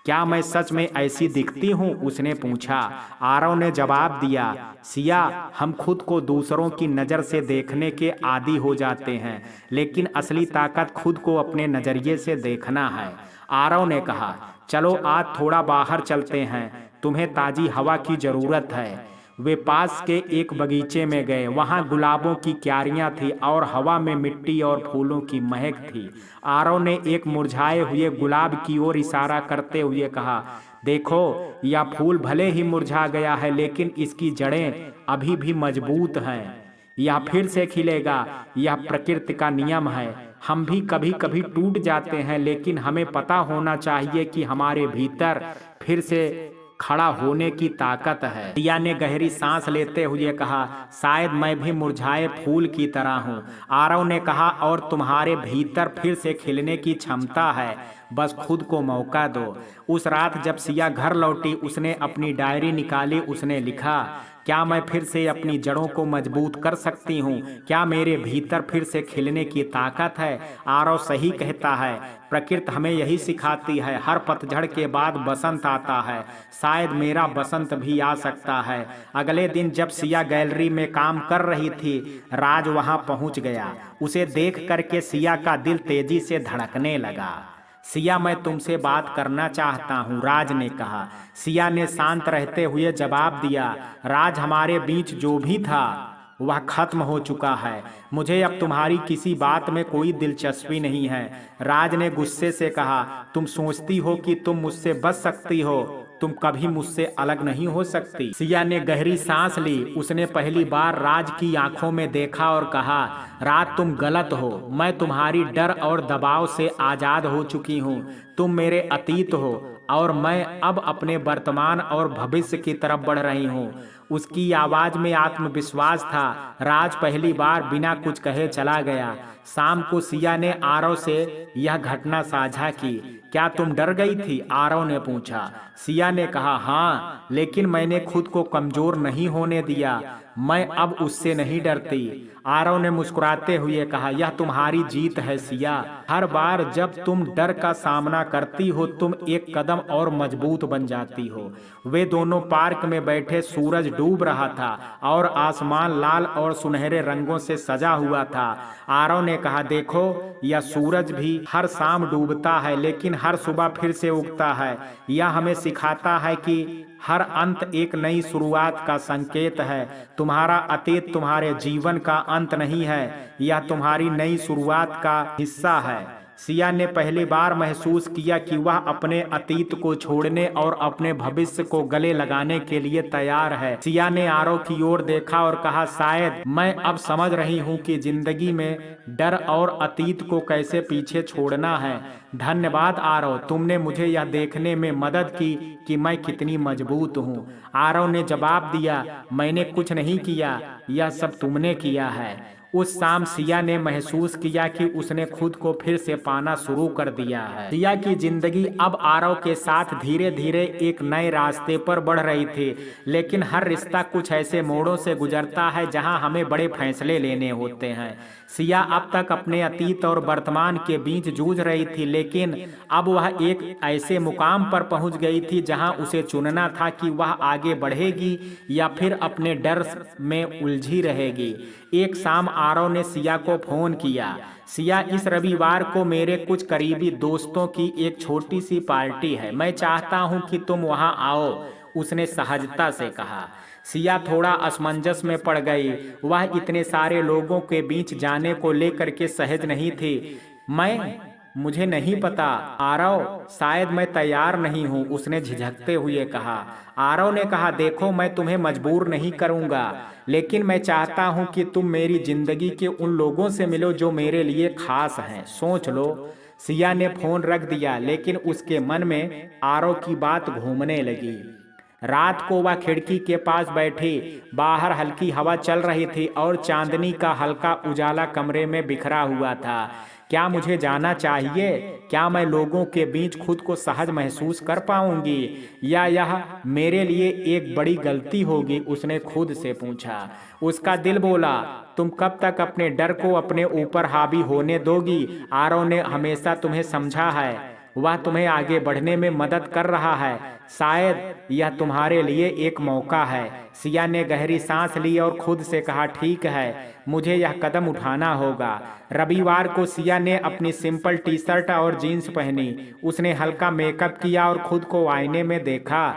क्या मैं सच में ऐसी दिखती हूँ? उसने पूछा। आरव ने जवाब दिया, सिया, हम खुद को दूसरों की नज़र से देखने के आदी हो जाते हैं, लेकिन असली ताकत खुद को अपने नज़रिए से देखना है। आरव ने कहा, चलो आज थोड़ा बाहर चलते हैं, तुम्हें ताज़ी हवा की ज़रूरत है। वे पास के एक बगीचे में गए। वहां गुलाबों की क्यारियां थी और हवा में मिट्टी और फूलों की महक थी। आरव ने एक मुरझाए हुए गुलाब की ओर इशारा करते हुए कहा, देखो, यह फूल भले ही मुरझा गया है, लेकिन इसकी जड़ें अभी भी मजबूत हैं। यह फिर से खिलेगा। यह प्रकृति का नियम है। हम भी कभी कभी टूट जाते हैं, लेकिन हमें पता होना चाहिए कि हमारे भीतर फिर से खड़ा होने की ताकत है। सिया ने गहरी सांस लेते हुए कहा, शायद मैं भी मुरझाए फूल की तरह हूँ। आरव ने कहा, और तुम्हारे भीतर फिर से खिलने की क्षमता है, बस खुद को मौका दो। उस रात जब सिया घर लौटी, उसने अपनी डायरी निकाली। उसने लिखा, क्या मैं फिर से अपनी जड़ों को मजबूत कर सकती हूँ? क्या मेरे भीतर फिर से खिलने की ताकत है? आरव सही कहता है, प्रकृति हमें यही सिखाती है। हर पतझड़ के बाद बसंत आता है। शायद मेरा बसंत भी आ सकता है। अगले दिन जब सिया गैलरी में काम कर रही थी, राज वहां पहुंच गया। उसे देख करके सिया का दिल तेजी से धड़कने लगा। सिया, मैं तुमसे बात करना चाहता हूँ, राज ने कहा। सिया ने शांत रहते हुए जवाब दिया, राज, हमारे बीच जो भी था वह खत्म हो चुका है। मुझे अब तुम्हारी किसी बात में कोई दिलचस्पी नहीं है। राज ने गुस्से से कहा, तुम सोचती हो कि तुम मुझसे बच सकती हो? तुम कभी मुझसे अलग नहीं हो सकती। सिया ने गहरी सांस ली। उसने पहली बार राज की आंखों में देखा और कहा, राज, तुम गलत हो। मैं तुम्हारी डर और दबाव से आजाद हो चुकी हूँ। तुम मेरे अतीत हो और मैं अब अपने वर्तमान और भविष्य की तरफ बढ़ रही हूँ। उसकी आवाज में आत्मविश्वास था। राज पहली बार बिना कुछ कहे चला गया। शाम को सिया ने आरव से यह घटना साझा की। क्या तुम डर गई थी? आरव ने पूछा। सिया ने कहा, हाँ, लेकिन मैंने खुद को कमजोर नहीं होने दिया। मैं अब उससे नहीं डरती। आरव ने मुस्कुराते हुए कहा, यह तुम्हारी जीत है सिया। हर बार जब तुम डर का सामना करती हो, तुम एक कदम और मजबूत बन जाती हो। वे दोनों पार्क में बैठे। सूरज डूब रहा था और आसमान लाल और सुनहरे रंगों से सजा हुआ था। आरव ने कहा, देखो, यह सूरज भी हर शाम डूबता है, लेकिन हर सुबह फिर से उगता है। यह हमें सिखाता है कि हर अंत एक नई शुरुआत का संकेत है। तुम्हारा अतीत तुम्हारे जीवन का अंत नहीं है, यह तुम्हारी नई शुरुआत का हिस्सा है। सिया ने पहली बार महसूस किया कि वह अपने अतीत को छोड़ने और अपने भविष्य को गले लगाने के लिए तैयार है। सिया ने आरव की ओर देखा और कहा, शायद मैं अब समझ रही हूँ कि जिंदगी में डर और अतीत को कैसे पीछे छोड़ना है। धन्यवाद आरव, तुमने मुझे यह देखने में मदद की कि मैं कितनी मजबूत हूँ। आरव ने जवाब दिया, मैंने कुछ नहीं किया, यह सब तुमने किया है। उस शाम सिया ने महसूस किया कि उसने खुद को फिर से पाना शुरू कर दिया है। सिया की जिंदगी अब आरव के साथ धीरे धीरे एक नए रास्ते पर बढ़ रही थी, लेकिन हर रिश्ता कुछ ऐसे मोड़ों से गुजरता है जहां हमें बड़े फैसले लेने होते हैं। सिया अब तक अपने अतीत और वर्तमान के बीच जूझ रही थी, लेकिन अब वह एक ऐसे मुकाम पर पहुंच गई थी जहां उसे चुनना था कि वह आगे बढ़ेगी या फिर अपने डर में उलझी रहेगी। एक शाम आरव ने सिया को फोन किया। सिया, इस रविवार को मेरे कुछ करीबी दोस्तों की एक छोटी सी पार्टी है, मैं चाहता हूं कि तुम वहां आओ, उसने सहजता से कहा। सिया थोड़ा असमंजस में पड़ गई। वह इतने सारे लोगों के बीच जाने को लेकर के सहज नहीं थी। मुझे नहीं पता आरव, शायद मैं तैयार नहीं हूँ, उसने झिझकते हुए कहा। आरव ने कहा, देखो मैं तुम्हें मजबूर नहीं करूँगा, लेकिन मैं चाहता हूँ कि तुम मेरी जिंदगी के उन लोगों से मिलो जो मेरे लिए खास हैं, सोच लो। सिया ने फोन रख दिया, लेकिन उसके मन में आरव की बात घूमने लगी। रात को वह खिड़की के पास बैठी। बाहर हल्की हवा चल रही थी और चांदनी का हल्का उजाला कमरे में बिखरा हुआ था। क्या मुझे जाना चाहिए? क्या मैं लोगों के बीच खुद को सहज महसूस कर पाऊंगी, या यह मेरे लिए एक बड़ी गलती होगी, उसने खुद से पूछा। उसका दिल बोला, तुम कब तक अपने डर को अपने ऊपर हावी होने दोगी? आरव ने हमेशा तुम्हें समझा है, वह तुम्हें आगे बढ़ने में मदद कर रहा है, शायद यह तुम्हारे लिए एक मौका है। सिया ने गहरी सांस ली और खुद से कहा, ठीक है, मुझे यह कदम उठाना होगा। रविवार को सिया ने अपनी सिंपल टी शर्ट और जीन्स पहनी। उसने हल्का मेकअप किया और खुद को आईने में देखा।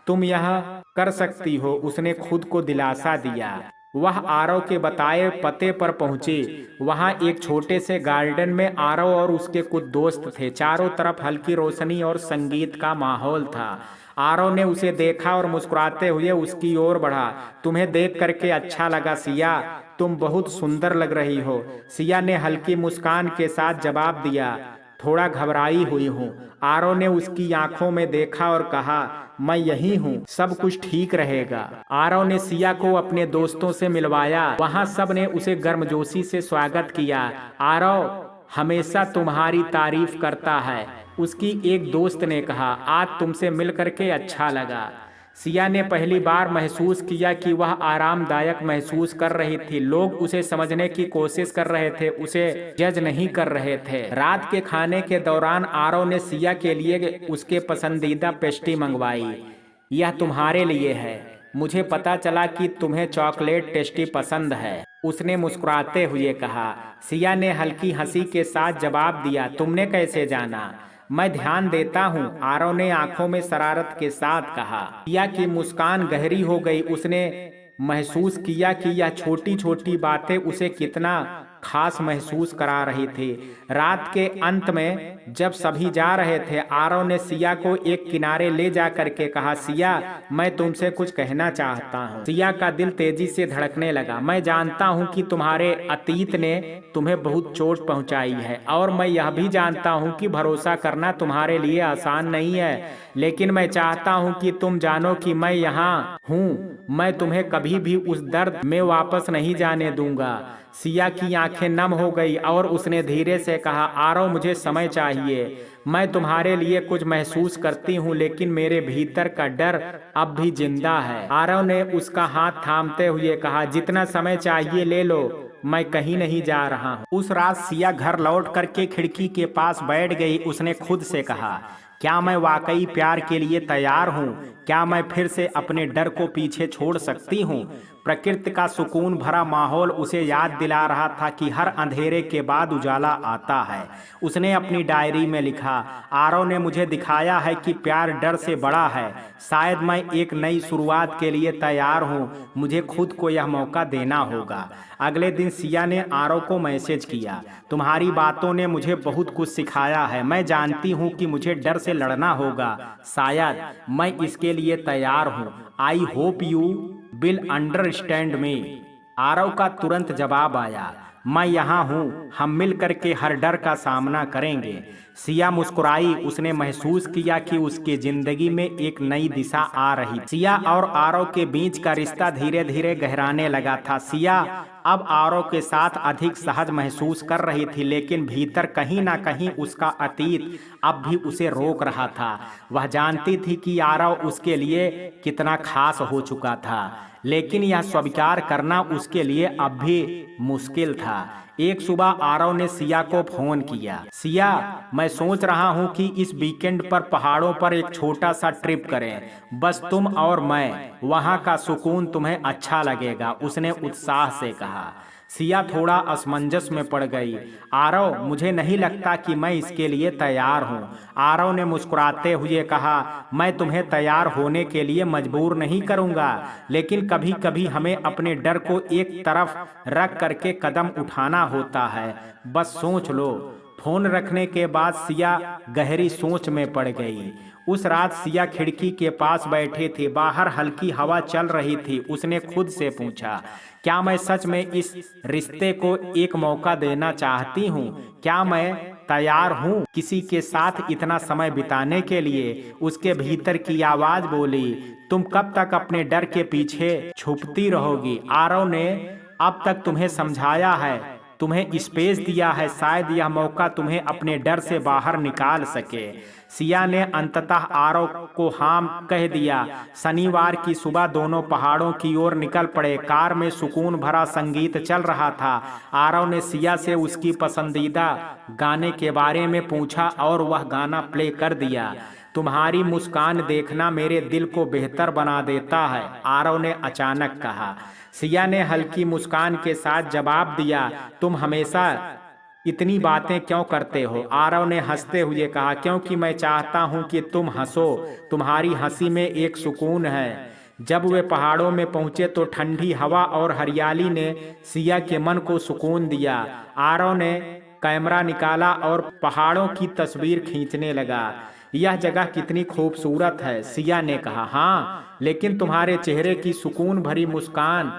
तुम यह कर सकती हो, उसने खुद को दिलासा दिया। वह आरव के बताए पते पर पहुंची। वहां एक छोटे से गार्डन में आरव और उसके कुछ दोस्त थे। चारों तरफ हल्की रोशनी और संगीत का माहौल था। आरव ने उसे देखा और मुस्कुराते हुए उसकी ओर बढ़ा। तुम्हें देख करके अच्छा लगा सिया, तुम बहुत सुंदर लग रही हो, सिया ने हल्की मुस्कान के साथ जवाब दिया। थोड़ा घबराई हुई हूँ, आरव ने उसकी आंखों में देखा और कहा, मैं यही हूँ, सब कुछ ठीक रहेगा। आरव ने सिया को अपने दोस्तों से मिलवाया। वहाँ सब ने उसे गर्मजोशी से स्वागत किया। आरव हमेशा तुम्हारी तारीफ करता है, उसकी एक दोस्त ने कहा। आज तुमसे मिल करके अच्छा लगा। सिया ने पहली बार महसूस किया कि वह आरामदायक महसूस कर रही थी। लोग उसे समझने की कोशिश कर रहे थे, उसे जज नहीं कर रहे थे। रात के खाने के दौरान आरव ने सिया के लिए उसके पसंदीदा पेस्ट्री मंगवाई। यह तुम्हारे लिए है, मुझे पता चला कि तुम्हें चॉकलेट टेस्टी पसंद है, उसने मुस्कुराते हुए कहा। सिया ने हल्की हंसी के साथ जवाब दिया, तुमने कैसे जाना? मैं ध्यान देता हूँ, आरव ने आंखों में शरारत के साथ कहा। सिया की मुस्कान गहरी हो गई। उसने महसूस किया कि यह छोटी छोटी बातें उसे कितना खास महसूस करा रही थी। रात के अंत में जब सभी जा रहे थे, आरव ने सिया को एक किनारे ले जा करके कहा, सिया मैं तुमसे कुछ कहना चाहता हूँ। सिया का दिल तेजी से धड़कने लगा। मैं जानता हूँ कि तुम्हारे अतीत ने तुम्हें बहुत चोट पहुँचाई है, और मैं यह भी जानता हूँ कि भरोसा करना तुम्हारे लिए आसान नहीं है, लेकिन मैं चाहता हूँ कि तुम जानो कि मैं यहाँ हूँ। मैं तुम्हें कभी भी उस दर्द में वापस नहीं जाने दूंगा। सिया की आंखें नम हो गई और उसने धीरे से कहा, आरव मुझे समय चाहिए, मैं तुम्हारे लिए कुछ महसूस करती हूँ, लेकिन मेरे भीतर का डर अब भी जिंदा है। आरव ने उसका हाथ थामते हुए कहा, जितना समय चाहिए ले लो, मैं कहीं नहीं जा रहा हूँ। उस रात सिया घर लौट करके खिड़की के पास बैठ गई। उसने खुद से कहा, क्या मैं वाकई प्यार के लिए तैयार हूँ? क्या मैं फिर से अपने डर को पीछे छोड़ सकती हूँ? प्रकृति का सुकून भरा माहौल उसे याद दिला रहा था कि हर अंधेरे के बाद उजाला आता है। उसने अपनी डायरी में लिखा, आरव ने मुझे दिखाया है कि प्यार डर से बड़ा है। शायद मैं एक नई शुरुआत के लिए तैयार हूँ, मुझे खुद को यह मौका देना होगा। अगले दिन सिया ने आरव को मैसेज किया, तुम्हारी बातों ने मुझे बहुत कुछ सिखाया है। मैं जानती हूँ कि मुझे डर से लड़ना होगा, शायद मैं इसके लिए तैयार हूँ। I hope you will understand me. Aarav का तुरंत जवाब आया, मैं यहाँ हूँ, हम मिल करके हर डर का सामना करेंगे। सिया मुस्कुराई। उसने महसूस किया कि उसकी जिंदगी में एक नई दिशा आ रही। सिया और आरव के बीच का रिश्ता धीरे धीरे गहराने लगा था। सिया अब आरव के साथ अधिक सहज महसूस कर रही थी, लेकिन भीतर कहीं ना कहीं उसका अतीत अब भी उसे रोक रहा था। वह जानती थी कि आरव उसके लिए कितना खास हो चुका था, लेकिन यह स्वीकार करना उसके लिए अब भी मुश्किल था। एक सुबह आरव ने सिया को फोन किया। सिया, मैं सोच रहा हूँ कि इस वीकेंड पर पहाड़ों पर एक छोटा सा ट्रिप करें, बस तुम और मैं। वहाँ का सुकून तुम्हें अच्छा लगेगा, उसने उत्साह से कहा। सिया थोड़ा असमंजस में पड़ गई। आरव, मुझे नहीं लगता कि मैं इसके लिए तैयार हूँ। आरव ने मुस्कुराते हुए कहा, मैं तुम्हें तैयार होने के लिए मजबूर नहीं करूँगा, लेकिन कभी कभी हमें अपने डर को एक तरफ रख करके कदम उठाना होता है। बस सोच लो। फोन रखने के बाद सिया गहरी सोच में पड़ गई। उस रात सिया खिड़की के पास बैठे थे, बाहर हल्की हवा चल रही थी। उसने खुद से पूछा, क्या मैं सच में इस रिश्ते को एक मौका देना चाहती हूँ? क्या मैं तैयार हूँ किसी के साथ इतना समय बिताने के लिए? उसके भीतर की आवाज बोली, तुम कब तक अपने डर के पीछे छुपती रहोगी? आरव ने अब तक तुम्हें समझाया है, तुम्हें स्पेस दिया है, शायद यह मौका तुम्हें अपने डर से बाहर निकाल सके। सिया ने अंततः आरव को हाँ कह दिया। शनिवार की सुबह दोनों पहाड़ों की ओर निकल पड़े। कार में सुकून भरा संगीत चल रहा था। आरव ने सिया से उसकी पसंदीदा गाने के बारे में पूछा और वह गाना प्ले कर दिया। तुम्हारी मुस्कान देखना मेरे दिल को बेहतर बना देता है, आरव ने अचानक कहा। सिया ने हल्की मुस्कान के साथ जवाब दिया, तुम हमेशा इतनी बातें क्यों करते हो? आरव ने हंसते हुए कहा, क्योंकि मैं चाहता हूं कि तुम हंसो। तुम्हारी हंसी में एक सुकून है। जब वे पहाड़ों में पहुंचे तो ठंडी हवा और हरियाली ने सिया के मन को सुकून दिया। आरव ने कैमरा निकाला और पहाड़ों की तस्वीर खींचने लगा। यह जगह कितनी खूबसूरत है, सिया ने कहा। हाँ, लेकिन तुम्हारे चेहरे की सुकून भरी मुस्कान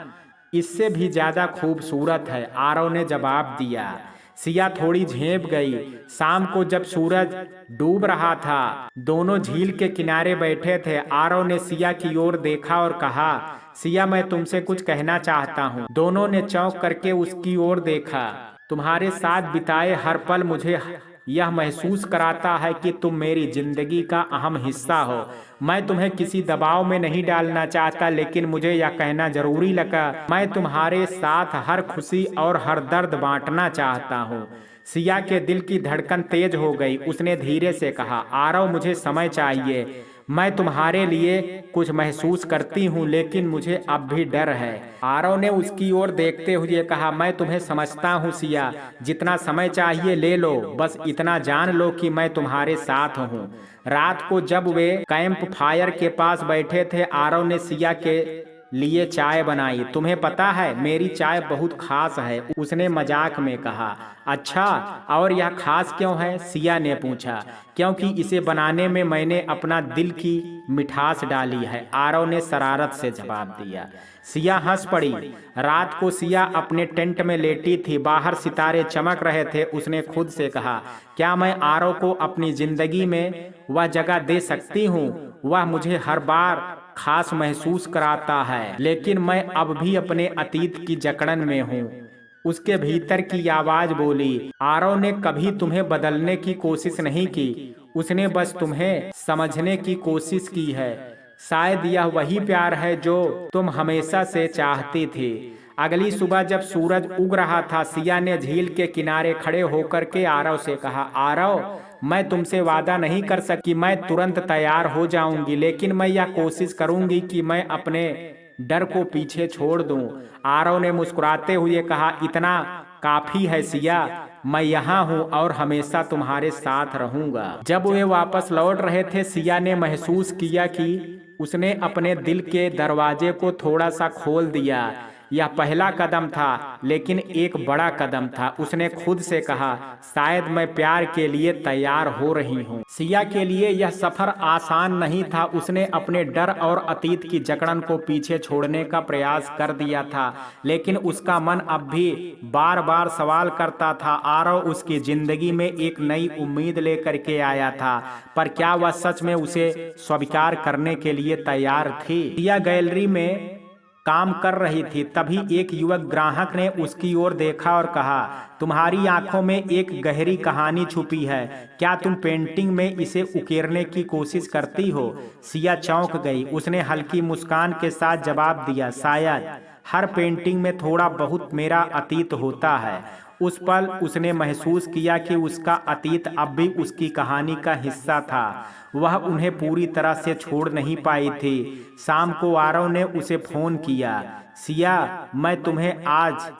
इससे भी ज्यादा खूबसूरत है, आरव ने जवाब दिया। सिया थोड़ी झेप गई। शाम को जब सूरज डूब रहा था, दोनों झील के किनारे बैठे थे। आरव ने सिया की ओर देखा और कहा, सिया, मैं तुमसे कुछ कहना चाहता हूँ। दोनों ने चौंक करके उसकी ओर देखा। तुम्हारे साथ बिताए हर पल मुझे यह महसूस कराता है कि तुम मेरी जिंदगी का अहम हिस्सा हो। मैं तुम्हें किसी दबाव में नहीं डालना चाहता, लेकिन मुझे यह कहना जरूरी लगा, मैं तुम्हारे साथ हर खुशी और हर दर्द बांटना चाहता हूँ। सिया के दिल की धड़कन तेज हो गई। उसने धीरे से कहा, आरव, मुझे समय चाहिए। मैं तुम्हारे लिए कुछ महसूस करती हूँ, लेकिन मुझे अब भी डर है। आरव ने उसकी ओर देखते हुए कहा, मैं तुम्हें समझता हूँ सिया, जितना समय चाहिए ले लो, बस इतना जान लो कि मैं तुम्हारे साथ हूँ। रात को जब वे कैंप फायर के पास बैठे थे, आरव ने सिया के लिए चाय बनाई। तुम्हें पता है, मेरी चाय बहुत खास है, उसने मजाक में कहा। अच्छा, और यह खास क्यों है? सिया ने पूछा। क्योंकि इसे बनाने में मैंने अपना दिल की मिठास डाली है, आरव ने शरारत से जवाब दिया। सिया हंस पड़ी। रात को सिया अपने टेंट में लेटी थी, बाहर सितारे चमक रहे थे। उसने खुद से कहा, क्या मैं आरव को अपनी जिंदगी में वह जगह दे सकती हूँ? वह मुझे हर बार खास महसूस कराता है, लेकिन मैं अब भी अपने अतीत की जकड़न में हूँ। उसके भीतर की आवाज बोली, आरव ने कभी तुम्हें बदलने की कोशिश नहीं की, उसने बस तुम्हें समझने की कोशिश की है। शायद यह वही प्यार है जो तुम हमेशा से चाहती थी। अगली सुबह जब सूरज उग रहा था, सिया ने झील के किनारे खड़े होकर के आरव से कहा, आरव, मैं तुमसे वादा नहीं कर सकती मैं तुरंत तैयार हो जाऊंगी, लेकिन मैं यह कोशिश करूंगी कि मैं अपने डर को पीछे छोड़ दूं। आरव ने मुस्कुराते हुए कहा, इतना काफी है सिया, मैं यहाँ हूँ और हमेशा तुम्हारे साथ रहूंगा। जब वे वापस लौट रहे थे, सिया ने महसूस किया कि उसने अपने दिल के दरवाजे को थोड़ा सा खोल दिया। यह पहला कदम था, लेकिन एक बड़ा कदम था। उसने खुद से कहा, शायद मैं प्यार के लिए तैयार हो रही हूँ। सिया के लिए यह सफर आसान नहीं था। उसने अपने डर और अतीत की जकड़न को पीछे छोड़ने का प्रयास कर दिया था, लेकिन उसका मन अब भी बार बार सवाल करता था। आरव उसकी जिंदगी में एक नई उम्मीद लेकर के आया था, पर क्या वह सच में उसे स्वीकार करने के लिए तैयार थी? सिया गैलरी में काम कर रही थी। तभी एक युवक ग्राहक ने उसकी ओर देखा और कहा, तुम्हारी आंखों में एक गहरी कहानी छुपी है, क्या तुम पेंटिंग में इसे उकेरने की कोशिश करती हो? सिया चौंक गई। उसने हल्की मुस्कान के साथ जवाब दिया, शायद। हर पेंटिंग में थोड़ा बहुत मेरा अतीत होता है। उस पल उसने महसूस किया कि उसका अतीत अब भी उसकी कहानी का हिस्सा था। वह उन्हें पूरी तरह से छोड़ नहीं पाई थी। शाम को आरव ने उसे फोन किया, सिया, मैं तुम्हें आज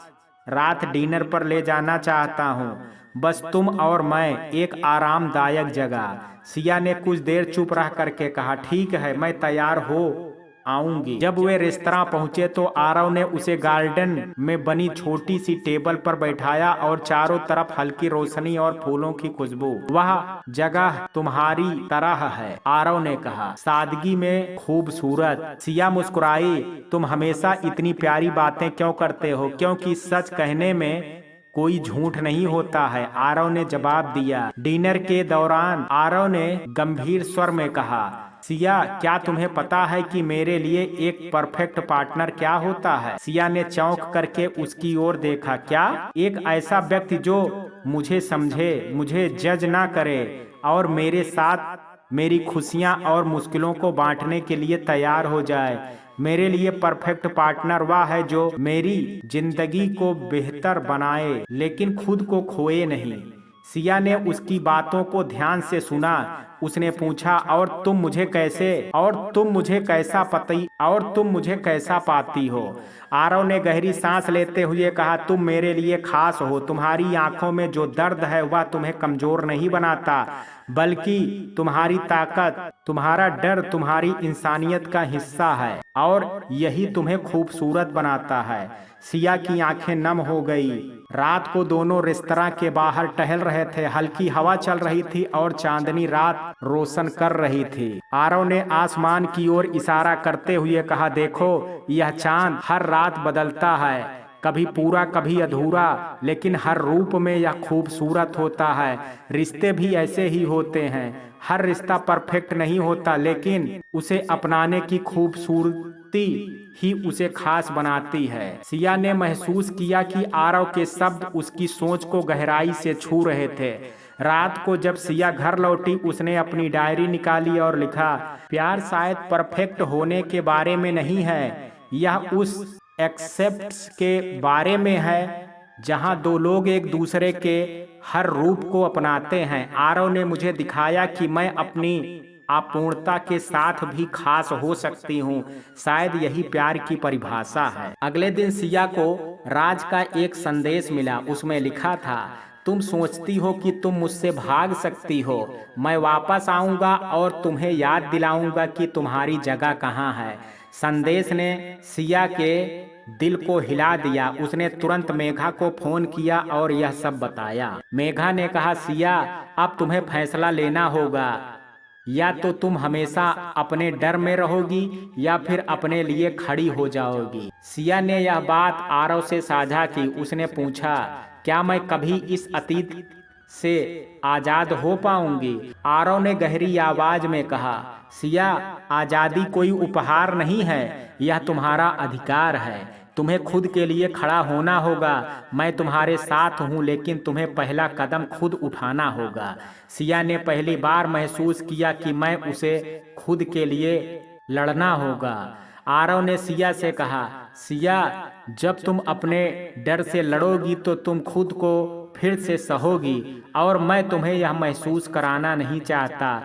रात डिनर पर ले जाना चाहता हूँ, बस तुम और मैं, एक आरामदायक जगह। सिया ने कुछ देर चुप रह करके कहा, ठीक है, मैं तैयार हो आऊंगी। जब वे रेस्तरां पहुंचे तो आरव ने उसे गार्डन में बनी छोटी सी टेबल पर बैठाया और चारों तरफ हल्की रोशनी और फूलों की खुशबू। वह जगह तुम्हारी तरह है, आरव ने कहा, सादगी में खूबसूरत। सिया मुस्कुराई, तुम हमेशा इतनी प्यारी बातें क्यों करते हो? क्योंकि सच कहने में कोई झूठ नहीं होता है, आरव ने जवाब दिया। डिनर के दौरान आरव ने गंभीर स्वर में कहा, सिया, क्या तुम्हें पता है कि मेरे लिए एक परफेक्ट पार्टनर क्या होता है? सिया ने चौंक करके उसकी ओर देखा, क्या? एक ऐसा व्यक्ति जो मुझे समझे, मुझे जज ना करे और मेरे साथ मेरी खुशियां और मुश्किलों को बांटने के लिए तैयार हो जाए। मेरे लिए परफेक्ट पार्टनर वह है जो मेरी जिंदगी को बेहतर बनाए लेकिन खुद को खोए नहीं। सिया ने उसकी बातों को ध्यान से सुना। उसने पूछा, और तुम मुझे कैसा पाती हो? आरव ने गहरी सांस लेते हुए कहा, तुम मेरे लिए खास हो। तुम्हारी आंखों में जो दर्द है वह तुम्हें कमजोर नहीं बनाता, बल्कि तुम्हारी ताकत, तुम्हारा डर, तुम्हारी इंसानियत का हिस्सा है और यही तुम्हें खूबसूरत बनाता है। सिया की आंखें नम हो गई। रात को दोनों रेस्तरां के बाहर टहल रहे थे। हल्की हवा चल रही थी और चांदनी रात रोशन कर रही थी। आरव ने आसमान की ओर इशारा करते हुए कहा, देखो, यह चांद हर रात बदलता है, कभी पूरा कभी अधूरा, लेकिन हर रूप में यह खूबसूरत होता है। रिश्ते भी ऐसे ही होते हैं। हर रिश्ता परफेक्ट नहीं होता, लेकिन उसे अपनाने की खूबसूरती ही उसे खास बनाती है। सिया ने महसूस किया कि आरव के शब्द उसकी सोच को गहराई से छू रहे थे। रात को जब सिया घर लौटी, उसने अपनी डायरी निकाली और लिखा, प्यार शायद परफेक्ट होने के बारे में नहीं है, यह उस एक्सेप्ट्स के बारे में है जहां दो लोग एक दूसरे के हर रूप को अपनाते हैं। आरव ने मुझे दिखाया कि मैं अपनी अपूर्णता के साथ भी खास हो सकती हूँ। शायद यही प्यार की परिभाषा है। अगले दिन सिया को राज का एक संदेश मिला। उसमें लिखा था, तुम सोचती हो कि तुम मुझसे भाग सकती हो, मैं वापस आऊंगा और तुम्हें याद दिलाऊंगा कि तुम्हारी जगह कहाँ है। संदेश ने सिया के दिल को हिला दिया। उसने तुरंत मेघा को फोन किया और यह सब बताया। मेघा ने कहा, सिया, अब तुम्हें फैसला लेना होगा, या तो तुम हमेशा अपने डर में रहोगी या फिर अपने लिए खड़ी हो जाओगी। सिया ने यह बात आरव से साझा की। उसने पूछा, क्या मैं कभी इस अतीत से आजाद हो पाऊंगी? आरव ने गहरी आवाज में कहा, सिया, आजादी कोई उपहार नहीं है, यह तुम्हारा अधिकार है। तुम्हें खुद के लिए खड़ा होना होगा। मैं तुम्हारे साथ हूँ, लेकिन तुम्हें पहला कदम खुद उठाना होगा। सिया ने पहली बार महसूस किया कि मैं उसे खुद के लिए लड़ना होगा। आरव ने सिया से कहा, सिया, जब तुम अपने डर से लड़ोगी तो तुम खुद को फिर से सहोगी, और मैं तुम्हें यह महसूस कराना नहीं चाहता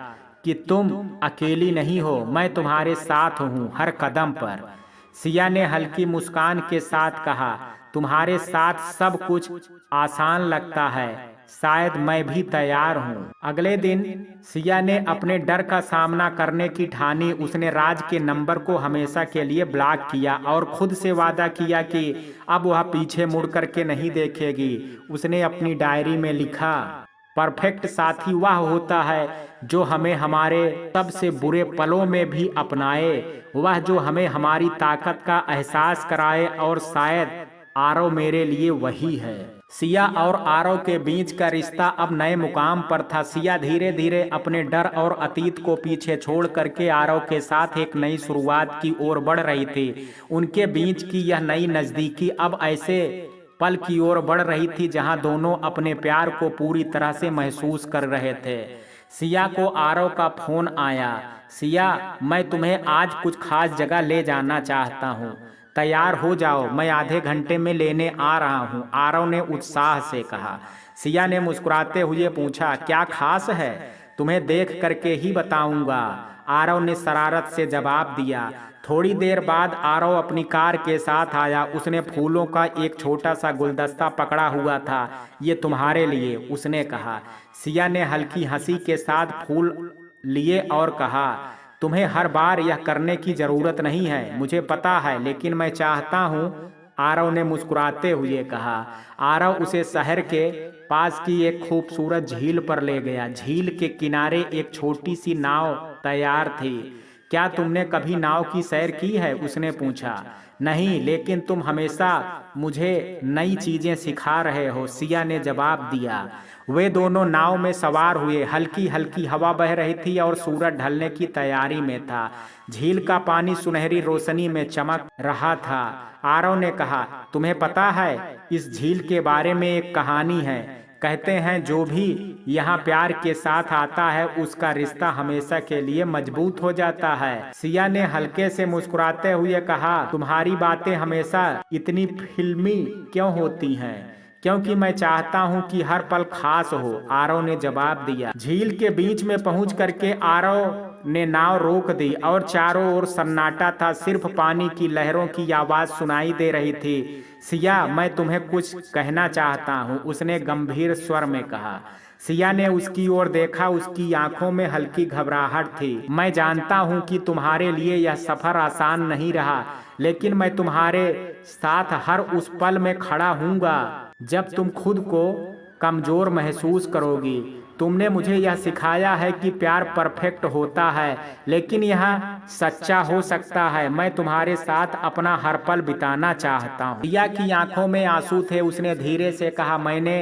कि तुम अकेली नहीं हो। मैं तुम्हारे साथ हूँ हर कदम पर। सिया ने हल्की मुस्कान के साथ कहा, तुम्हारे साथ सब कुछ आसान लगता है, शायद मैं भी तैयार हूँ। अगले दिन सिया ने अपने डर का सामना करने की ठानी। उसने राज के नंबर को हमेशा के लिए ब्लॉक किया और खुद से वादा किया कि अब वह पीछे मुड़ करके नहीं देखेगी। उसने अपनी डायरी में लिखा, परफेक्ट साथी वह होता है जो हमें हमारे सबसे बुरे पलों में भी अपनाए, वह जो हमें हमारी ताकत का एहसास कराए, और शायद आरव मेरे लिए वही है। सिया और आरव के बीच का रिश्ता अब नए मुकाम पर था। सिया धीरे धीरे अपने डर और अतीत को पीछे छोड़ करके आरव के साथ एक नई शुरुआत की ओर बढ़ रही थी। उनके बीच की यह नई नजदीकी अब ऐसे पल की ओर बढ़ रही थी जहां दोनों अपने प्यार को पूरी तरह से महसूस कर रहे थे। सिया को आरव का फोन आया। सिया, मैं तुम्हें आज कुछ खास जगह ले जाना चाहता हूँ, तैयार हो जाओ, मैं आधे घंटे में लेने आ रहा हूँ, आरव ने उत्साह से कहा। सिया ने मुस्कुराते हुए पूछा, क्या खास है? तुम्हें देख करके ही बताऊंगा, आरव ने शरारत से जवाब दिया। थोड़ी देर बाद आरव अपनी कार के साथ आया। उसने फूलों का एक छोटा सा गुलदस्ता पकड़ा हुआ था। ये तुम्हारे लिए, उसने कहा। सिया ने हल्की हंसी के साथ फूल लिए और कहा, तुम्हें हर बार यह करने की जरूरत नहीं है, मुझे पता है, लेकिन मैं चाहता हूँ, आरव ने मुस्कुराते हुए कहा। आरव उसे शहर के पास की एक खूबसूरत झील पर ले गया। झील के किनारे एक छोटी सी नाव तैयार थी। क्या तुमने कभी नाव की सैर की है? उसने पूछा। नहीं, लेकिन तुम हमेशा मुझे नई चीजें सिखा रहे हो, सिया ने जवाब दिया। वे दोनों नाव में सवार हुए। हल्की हल्की हवा बह रही थी और सूरज ढलने की तैयारी में था। झील का पानी सुनहरी रोशनी में चमक रहा था। आरव ने कहा, तुम्हें पता है, इस झील के बारे में एक कहानी है। कहते हैं जो भी यहाँ प्यार के साथ आता है उसका रिश्ता हमेशा के लिए मजबूत हो जाता है। सिया ने हल्के से मुस्कुराते हुए कहा, तुम्हारी बातें हमेशा इतनी फिल्मी क्यों होती हैं? क्योंकि मैं चाहता हूं कि हर पल खास हो, आरव ने जवाब दिया। झील के बीच में पहुंच करके आरव ने नाव रोक दी और चारों ओर सन्नाटा था। सिर्फ पानी की लहरों की आवाज सुनाई दे रही थी। सिया, मैं तुम्हें कुछ कहना चाहता हूँ, उसने गंभीर स्वर में कहा। सिया ने उसकी ओर देखा। उसकी आंखों में हल्की घबराहट थी। मैं जानता हूँ कि तुम्हारे लिए यह सफर आसान नहीं रहा, लेकिन मैं तुम्हारे साथ हर उस पल में खड़ा हूँगा जब तुम खुद को कमजोर महसूस करोगी। तुमने मुझे यह सिखाया है कि प्यार परफेक्ट होता है, लेकिन यह सच्चा हो सकता है। मैं तुम्हारे साथ अपना हर पल बिताना चाहता हूँ। सिया की आंखों में आंसू थे। उसने धीरे से कहा, मैंने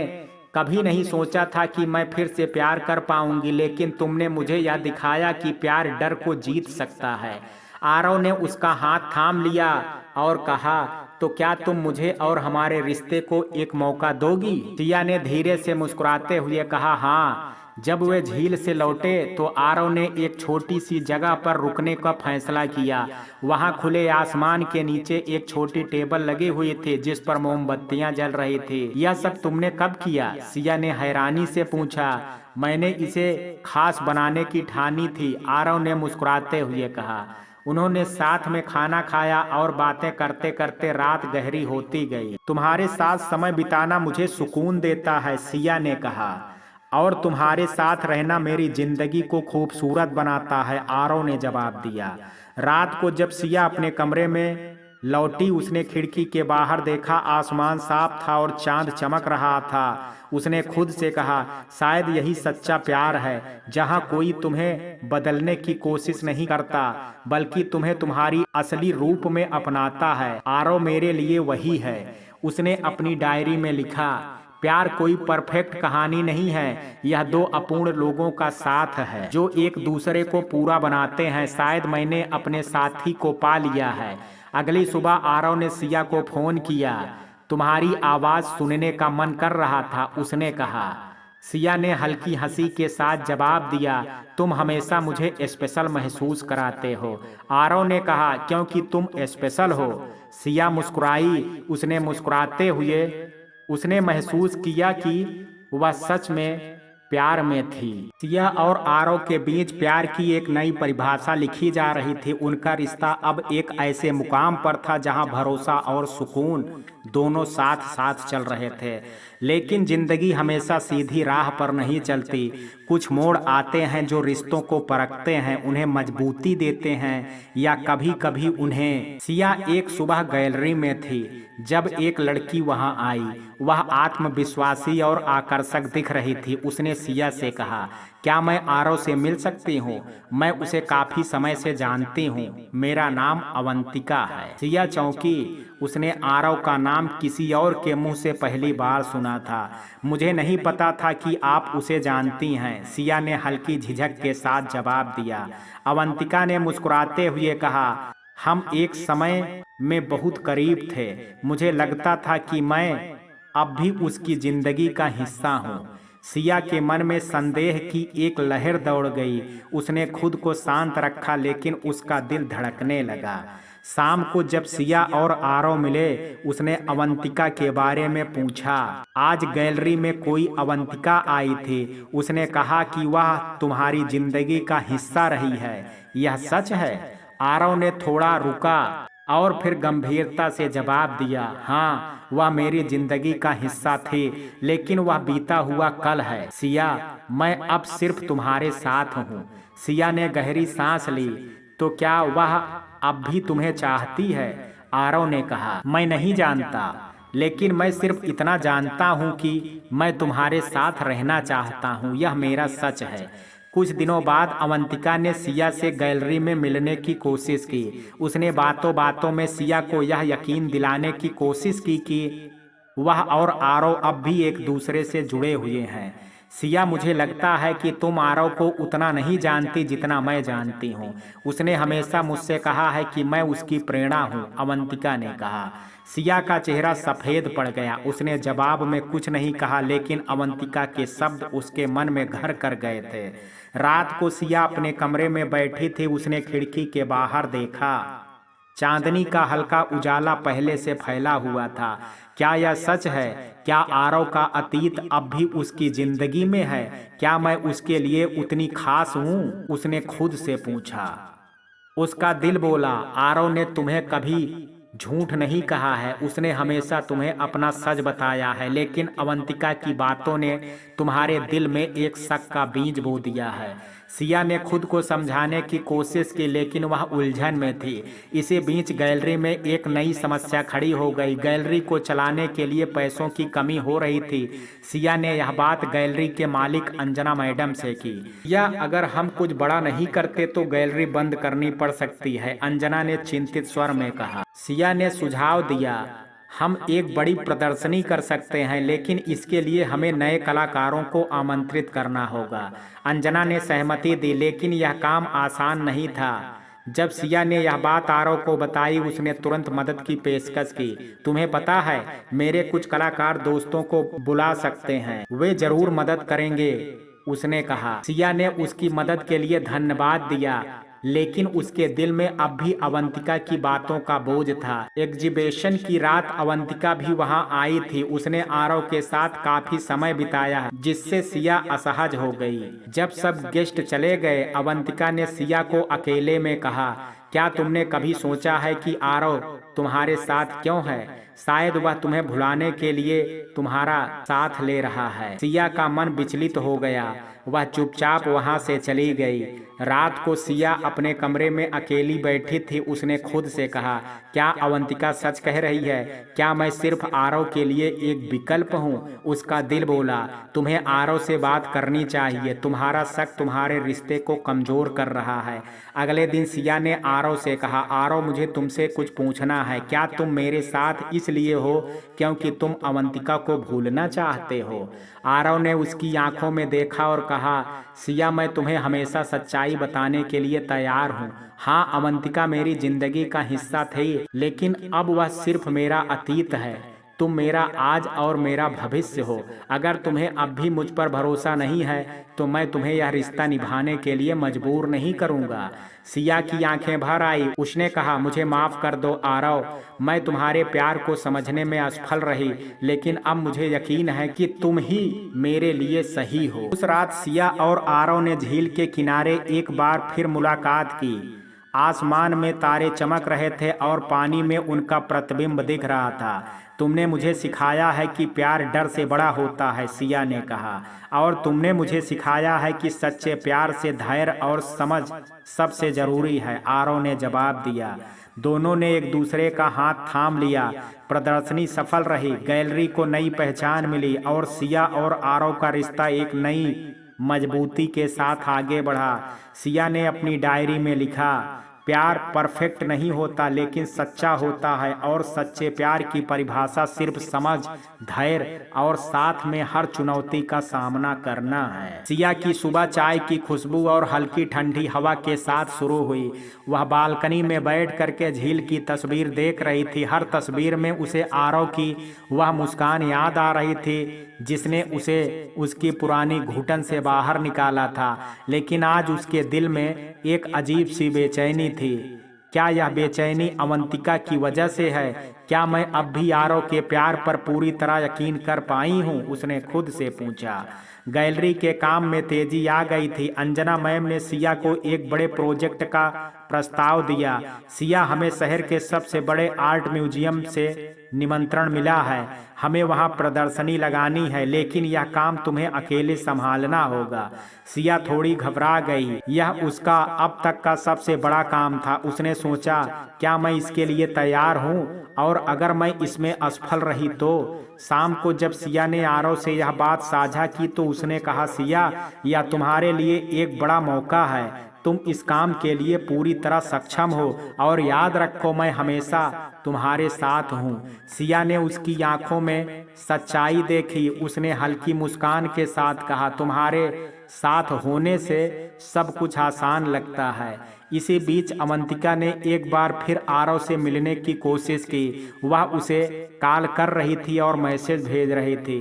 कभी नहीं सोचा था कि मैं फिर से प्यार कर पाऊंगी, लेकिन तुमने मुझे यह दिखाया कि प्यार डर को जीत सकता है। आरव ने उसका हाथ थाम लिया और कहा, तो क्या तुम मुझे और हमारे रिश्ते को एक मौका दोगी? सिया ने धीरे से मुस्कुराते हुए कहा, हाँ। जब वे झील से लौटे तो आरव ने एक छोटी सी जगह पर रुकने का फैसला किया। वहां खुले आसमान के नीचे एक छोटी टेबल लगी हुई थी जिस पर मोमबत्तियां जल रही थी। यह सब तुमने कब किया? सिया ने हैरानी से पूछा। मैंने इसे खास बनाने की ठानी थी, आरव ने मुस्कुराते हुए कहा। उन्होंने साथ में खाना खाया और बातें करते करते रात गहरी होती गई। तुम्हारे साथ समय बिताना मुझे सुकून देता है, सिया ने कहा, और तुम्हारे साथ रहना मेरी जिंदगी को खूबसूरत बनाता है, आरव ने जवाब दिया। रात को जब सिया अपने कमरे में लौटी, उसने खिड़की के बाहर देखा। आसमान साफ था और चांद चमक रहा था। उसने खुद से कहा, शायद यही सच्चा प्यार है, जहां कोई तुम्हें बदलने की कोशिश नहीं करता, बल्कि तुम्हें तुम्हारी असली रूप में अपनाता है। आरव मेरे लिए वही है, उसने अपनी डायरी में लिखा। प्यार कोई परफेक्ट कहानी नहीं है, यह दो अपूर्ण लोगों का साथ है जो एक दूसरे को पूरा बनाते हैं। शायद मैंने अपने साथी को पा लिया है। अगली सुबह आरव ने सिया को फोन किया। तुम्हारी आवाज सुनने का मन कर रहा था, उसने कहा। सिया ने हल्की हंसी के साथ जवाब दिया, तुम हमेशा मुझे स्पेशल महसूस कराते हो, आरव ने कहा। क्योंकि तुम स्पेशल हो, सिया मुस्कुराई। उसने मुस्कुराते हुए उसने महसूस किया कि वह सच में प्यार में थी। सिया और आरव के बीच प्यार की एक नई परिभाषा लिखी जा रही थी। उनका रिश्ता अब एक ऐसे मुकाम पर था जहां भरोसा और सुकून दोनों साथ साथ चल रहे थे। लेकिन जिंदगी हमेशा सीधी राह पर नहीं चलती। कुछ मोड़ आते हैं जो रिश्तों को परखते हैं, उन्हें मजबूती देते हैं या कभी कभी उन्हें। सिया एक सुबह गैलरी में थी जब एक लड़की वहां आई। वह आत्मविश्वासी और आकर्षक दिख रही थी। उसने सिया से कहा, क्या मैं आरव से मिल सकती हूँ? मैं उसे काफी समय से जानती हूँ, मेरा नाम अवंतिका है। सिया चौंकी। उसने आरव का नाम नाम किसी और के मुंह से पहली बार सुना था। मुझे नहीं पता था कि आप उसे जानती हैं, सिया ने हल्की झिझक के साथ जवाब दिया। अवंतिका ने मुस्कुराते हुए कहा, हम एक समय में बहुत करीब थे। मुझे लगता था कि मैं अब भी उसकी जिंदगी का हिस्सा हूँ। सिया के मन में संदेह की एक लहर दौड़ गई। उसने खुद को शांत रखा, लेकिन उसका दिल धड़कने लगा। शाम को जब सिया और आरव मिले, उसने अवंतिका के बारे में पूछा। आज गैलरी में कोई अवंतिका आई थी। उसने कहा कि वह तुम्हारी जिंदगी का हिस्सा रही है, यह सच है? आरव ने थोड़ा रुका और फिर गंभीरता से जवाब दिया, हाँ, वह मेरी जिंदगी का हिस्सा थी, लेकिन वह बीता हुआ कल है। सिया, मैं अब सिर्फ तुम्हारे साथ हूँ। सिया ने गहरी सांस ली। तो क्या वह अब भी तुम्हें चाहती है? आरव ने कहा, मैं नहीं जानता, लेकिन मैं सिर्फ इतना जानता हूँ कि मैं तुम्हारे साथ रहना चाहता हूँ। यह मेरा सच है। कुछ दिनों बाद अवंतिका ने सिया से गैलरी में मिलने की कोशिश की। उसने बातों बातों में सिया को यह यकीन दिलाने की कोशिश की कि वह और आरव अब भी एक दूसरे से जुड़े हुए हैं। सिया, मुझे लगता है कि तुम आरव को उतना नहीं जानती जितना मैं जानती हूँ। उसने हमेशा मुझसे कहा है कि मैं उसकी प्रेरणा हूँ, अवंतिका ने कहा। सिया का चेहरा सफेद पड़ गया। उसने जवाब में कुछ नहीं कहा, लेकिन अवंतिका के शब्द उसके मन में घर कर गए थे। रात को सिया अपने कमरे में बैठी थी। उसने खिड़की के बाहर देखा। चांदनी का हल्का उजाला पहले से फैला हुआ था। क्या यह सच है? क्या आरव का अतीत अब भी उसकी जिंदगी में है? क्या मैं उसके लिए उतनी खास हूँ? उसने खुद से पूछा। उसका दिल बोला, आरव ने तुम्हें कभी झूठ नहीं कहा है। उसने हमेशा तुम्हें अपना सच बताया है, लेकिन अवंतिका की बातों ने तुम्हारे दिल में एक शक का बीज बो दिया है। सिया ने खुद को समझाने की कोशिश की, लेकिन वह उलझन में थी। इसी बीच गैलरी में एक नई समस्या खड़ी हो गई। गैलरी को चलाने के लिए पैसों की कमी हो रही थी। सिया ने यह बात गैलरी के मालिक अंजना मैडम से की। या अगर हम कुछ बड़ा नहीं करते तो गैलरी बंद करनी पड़ सकती है, अंजना ने चिंतित स्वर में कहा। सिया ने सुझाव दिया, हम एक बड़ी प्रदर्शनी कर सकते हैं, लेकिन इसके लिए हमें नए कलाकारों को आमंत्रित करना होगा। अंजना ने सहमति दी, लेकिन यह काम आसान नहीं था। जब सिया ने यह बात आरव को बताई, उसने तुरंत मदद की पेशकश की। तुम्हें पता है, मेरे कुछ कलाकार दोस्तों को बुला सकते हैं, वे जरूर मदद करेंगे, उसने कहा। सिया ने उसकी मदद के लिए धन्यवाद दिया, लेकिन उसके दिल में अब भी अवंतिका की बातों का बोझ था। एग्जीबिशन की रात अवंतिका भी वहां आई थी। उसने आरव के साथ काफी समय बिताया, जिससे सिया असहज हो गई। जब सब गेस्ट चले गए, अवंतिका ने सिया को अकेले में कहा, क्या तुमने कभी सोचा है कि आरव तुम्हारे साथ क्यों है? शायद वह तुम्हें भुलाने के लिए तुम्हारा साथ ले रहा है। सिया का मन विचलित हो गया। वह चुपचाप वहां से चली गई। रात को सिया अपने कमरे में अकेली बैठी थी। उसने खुद से कहा, क्या अवंतिका सच कह रही है? क्या मैं सिर्फ आरव के लिए एक विकल्प हूँ? उसका दिल बोला, तुम्हें आरव से बात करनी चाहिए। तुम्हारा शक तुम्हारे रिश्ते को कमजोर कर रहा है। अगले दिन सिया ने आरव से कहा, आरव, मुझे तुमसे कुछ पूछना है। क्या तुम मेरे साथ इसलिए हो क्योंकि तुम अवंतिका को भूलना चाहते हो? आरव ने उसकी आंखों में देखा और कहा, सिया, मैं तुम्हें हमेशा सच्चाई बताने के लिए तैयार हूँ। हाँ, अवंतिका मेरी जिंदगी का हिस्सा थी, लेकिन अब वह सिर्फ मेरा अतीत है। तुम मेरा आज और मेरा भविष्य हो। अगर तुम्हें अब भी मुझ पर भरोसा नहीं है तो मैं तुम्हें यह रिश्ता निभाने के लिए मजबूर नहीं करूँगा। सिया की आंखें भर आई। उसने कहा, मुझे माफ कर दो आरव, मैं तुम्हारे प्यार को समझने में असफल रही, लेकिन अब मुझे यकीन है कि तुम ही मेरे लिए सही हो। उस रात सिया और आरव ने झील के किनारे एक बार फिर मुलाकात की। आसमान में तारे चमक रहे थे और पानी में उनका प्रतिबिंब दिख रहा था। तुमने मुझे सिखाया है कि प्यार डर से बड़ा होता है, सिया ने कहा, और तुमने मुझे सिखाया है कि सच्चे प्यार से धैर्य और समझ सबसे जरूरी है, आरव ने जवाब दिया। दोनों ने एक दूसरे का हाथ थाम लिया। प्रदर्शनी सफल रही। गैलरी को नई पहचान मिली और सिया और आरव का रिश्ता एक नई मजबूती के साथ आगे बढ़ा। सिया ने अपनी डायरी में लिखा, प्यार परफेक्ट नहीं होता लेकिन सच्चा होता है, और सच्चे प्यार की परिभाषा सिर्फ समझ, धैर्य और साथ में हर चुनौती का सामना करना है। सिया की सुबह चाय की खुशबू और हल्की ठंडी हवा के साथ शुरू हुई। वह बालकनी में बैठ करके झील की तस्वीर देख रही थी। हर तस्वीर में उसे आरव की वह मुस्कान याद आ रही थी जिसने उसे उसकी पुरानी घुटन से बाहर निकाला था। लेकिन आज उसके दिल में एक अजीब सी बेचैनी थी। क्या यह बेचैनी अवंतिका की वजह से है? क्या मैं अब भी आरव के प्यार पर पूरी तरह यकीन कर पाई हूँ? उसने खुद से पूछा। गैलरी के काम में तेजी आ गई थी। अंजना मैम ने सिया को एक बड़े प्रोजेक्ट का प्रस्ताव दिया। सिया, हमें शहर के सबसे बड़े आर्ट म्यूजियम से निमंत्रण मिला है। हमें वहां प्रदर्शनी लगानी है, लेकिन यह काम तुम्हें अकेले संभालना होगा। सिया थोड़ी घबरा गई। यह उसका अब तक का सबसे बड़ा काम था। उसने सोचा, क्या मैं इसके लिए तैयार हूँ? और अगर मैं इसमें असफल रही तो? शाम को जब सिया ने आरव से यह बात साझा की तो उसने कहा, सिया, यह तुम्हारे लिए एक बड़ा मौका है। तुम इस काम के लिए पूरी तरह सक्षम हो, और याद रखो, मैं हमेशा तुम्हारे साथ हूँ। सिया ने उसकी आंखों में सच्चाई देखी। उसने हल्की मुस्कान के साथ कहा, तुम्हारे साथ होने से सब कुछ आसान लगता है। इसी बीच अवंतिका ने एक बार फिर आरव से मिलने की कोशिश की। वह उसे कॉल कर रही थी और मैसेज भेज रही थी।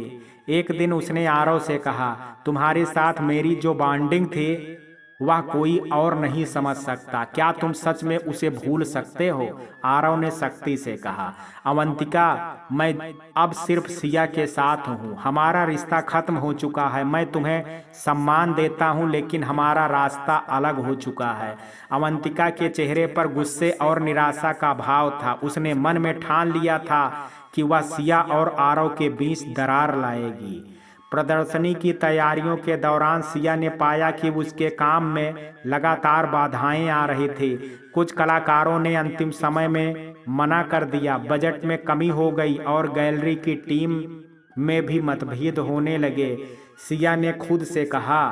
एक दिन उसने आरव से कहा, तुम्हारे साथ मेरी जो बॉन्डिंग थी वह कोई और नहीं समझ सकता। क्या तुम सच में उसे भूल सकते हो? आरव ने सख्ती से कहा। अवंतिका, मैं अब सिर्फ सिया के साथ हूँ। हमारा रिश्ता खत्म हो चुका है। मैं तुम्हें सम्मान देता हूँ, लेकिन हमारा रास्ता अलग हो चुका है। अवंतिका के चेहरे पर गुस्से और निराशा का भाव था। उसने मन में ठान लिया था कि वह सिया और आरव के बीच दरार लाएगी। प्रदर्शनी की तैयारियों के दौरान सिया ने पाया कि उसके काम में लगातार बाधाएं आ रही थी। कुछ कलाकारों ने अंतिम समय में मना कर दिया, बजट में कमी हो गई और गैलरी की टीम में भी मतभेद होने लगे। सिया ने खुद से कहा,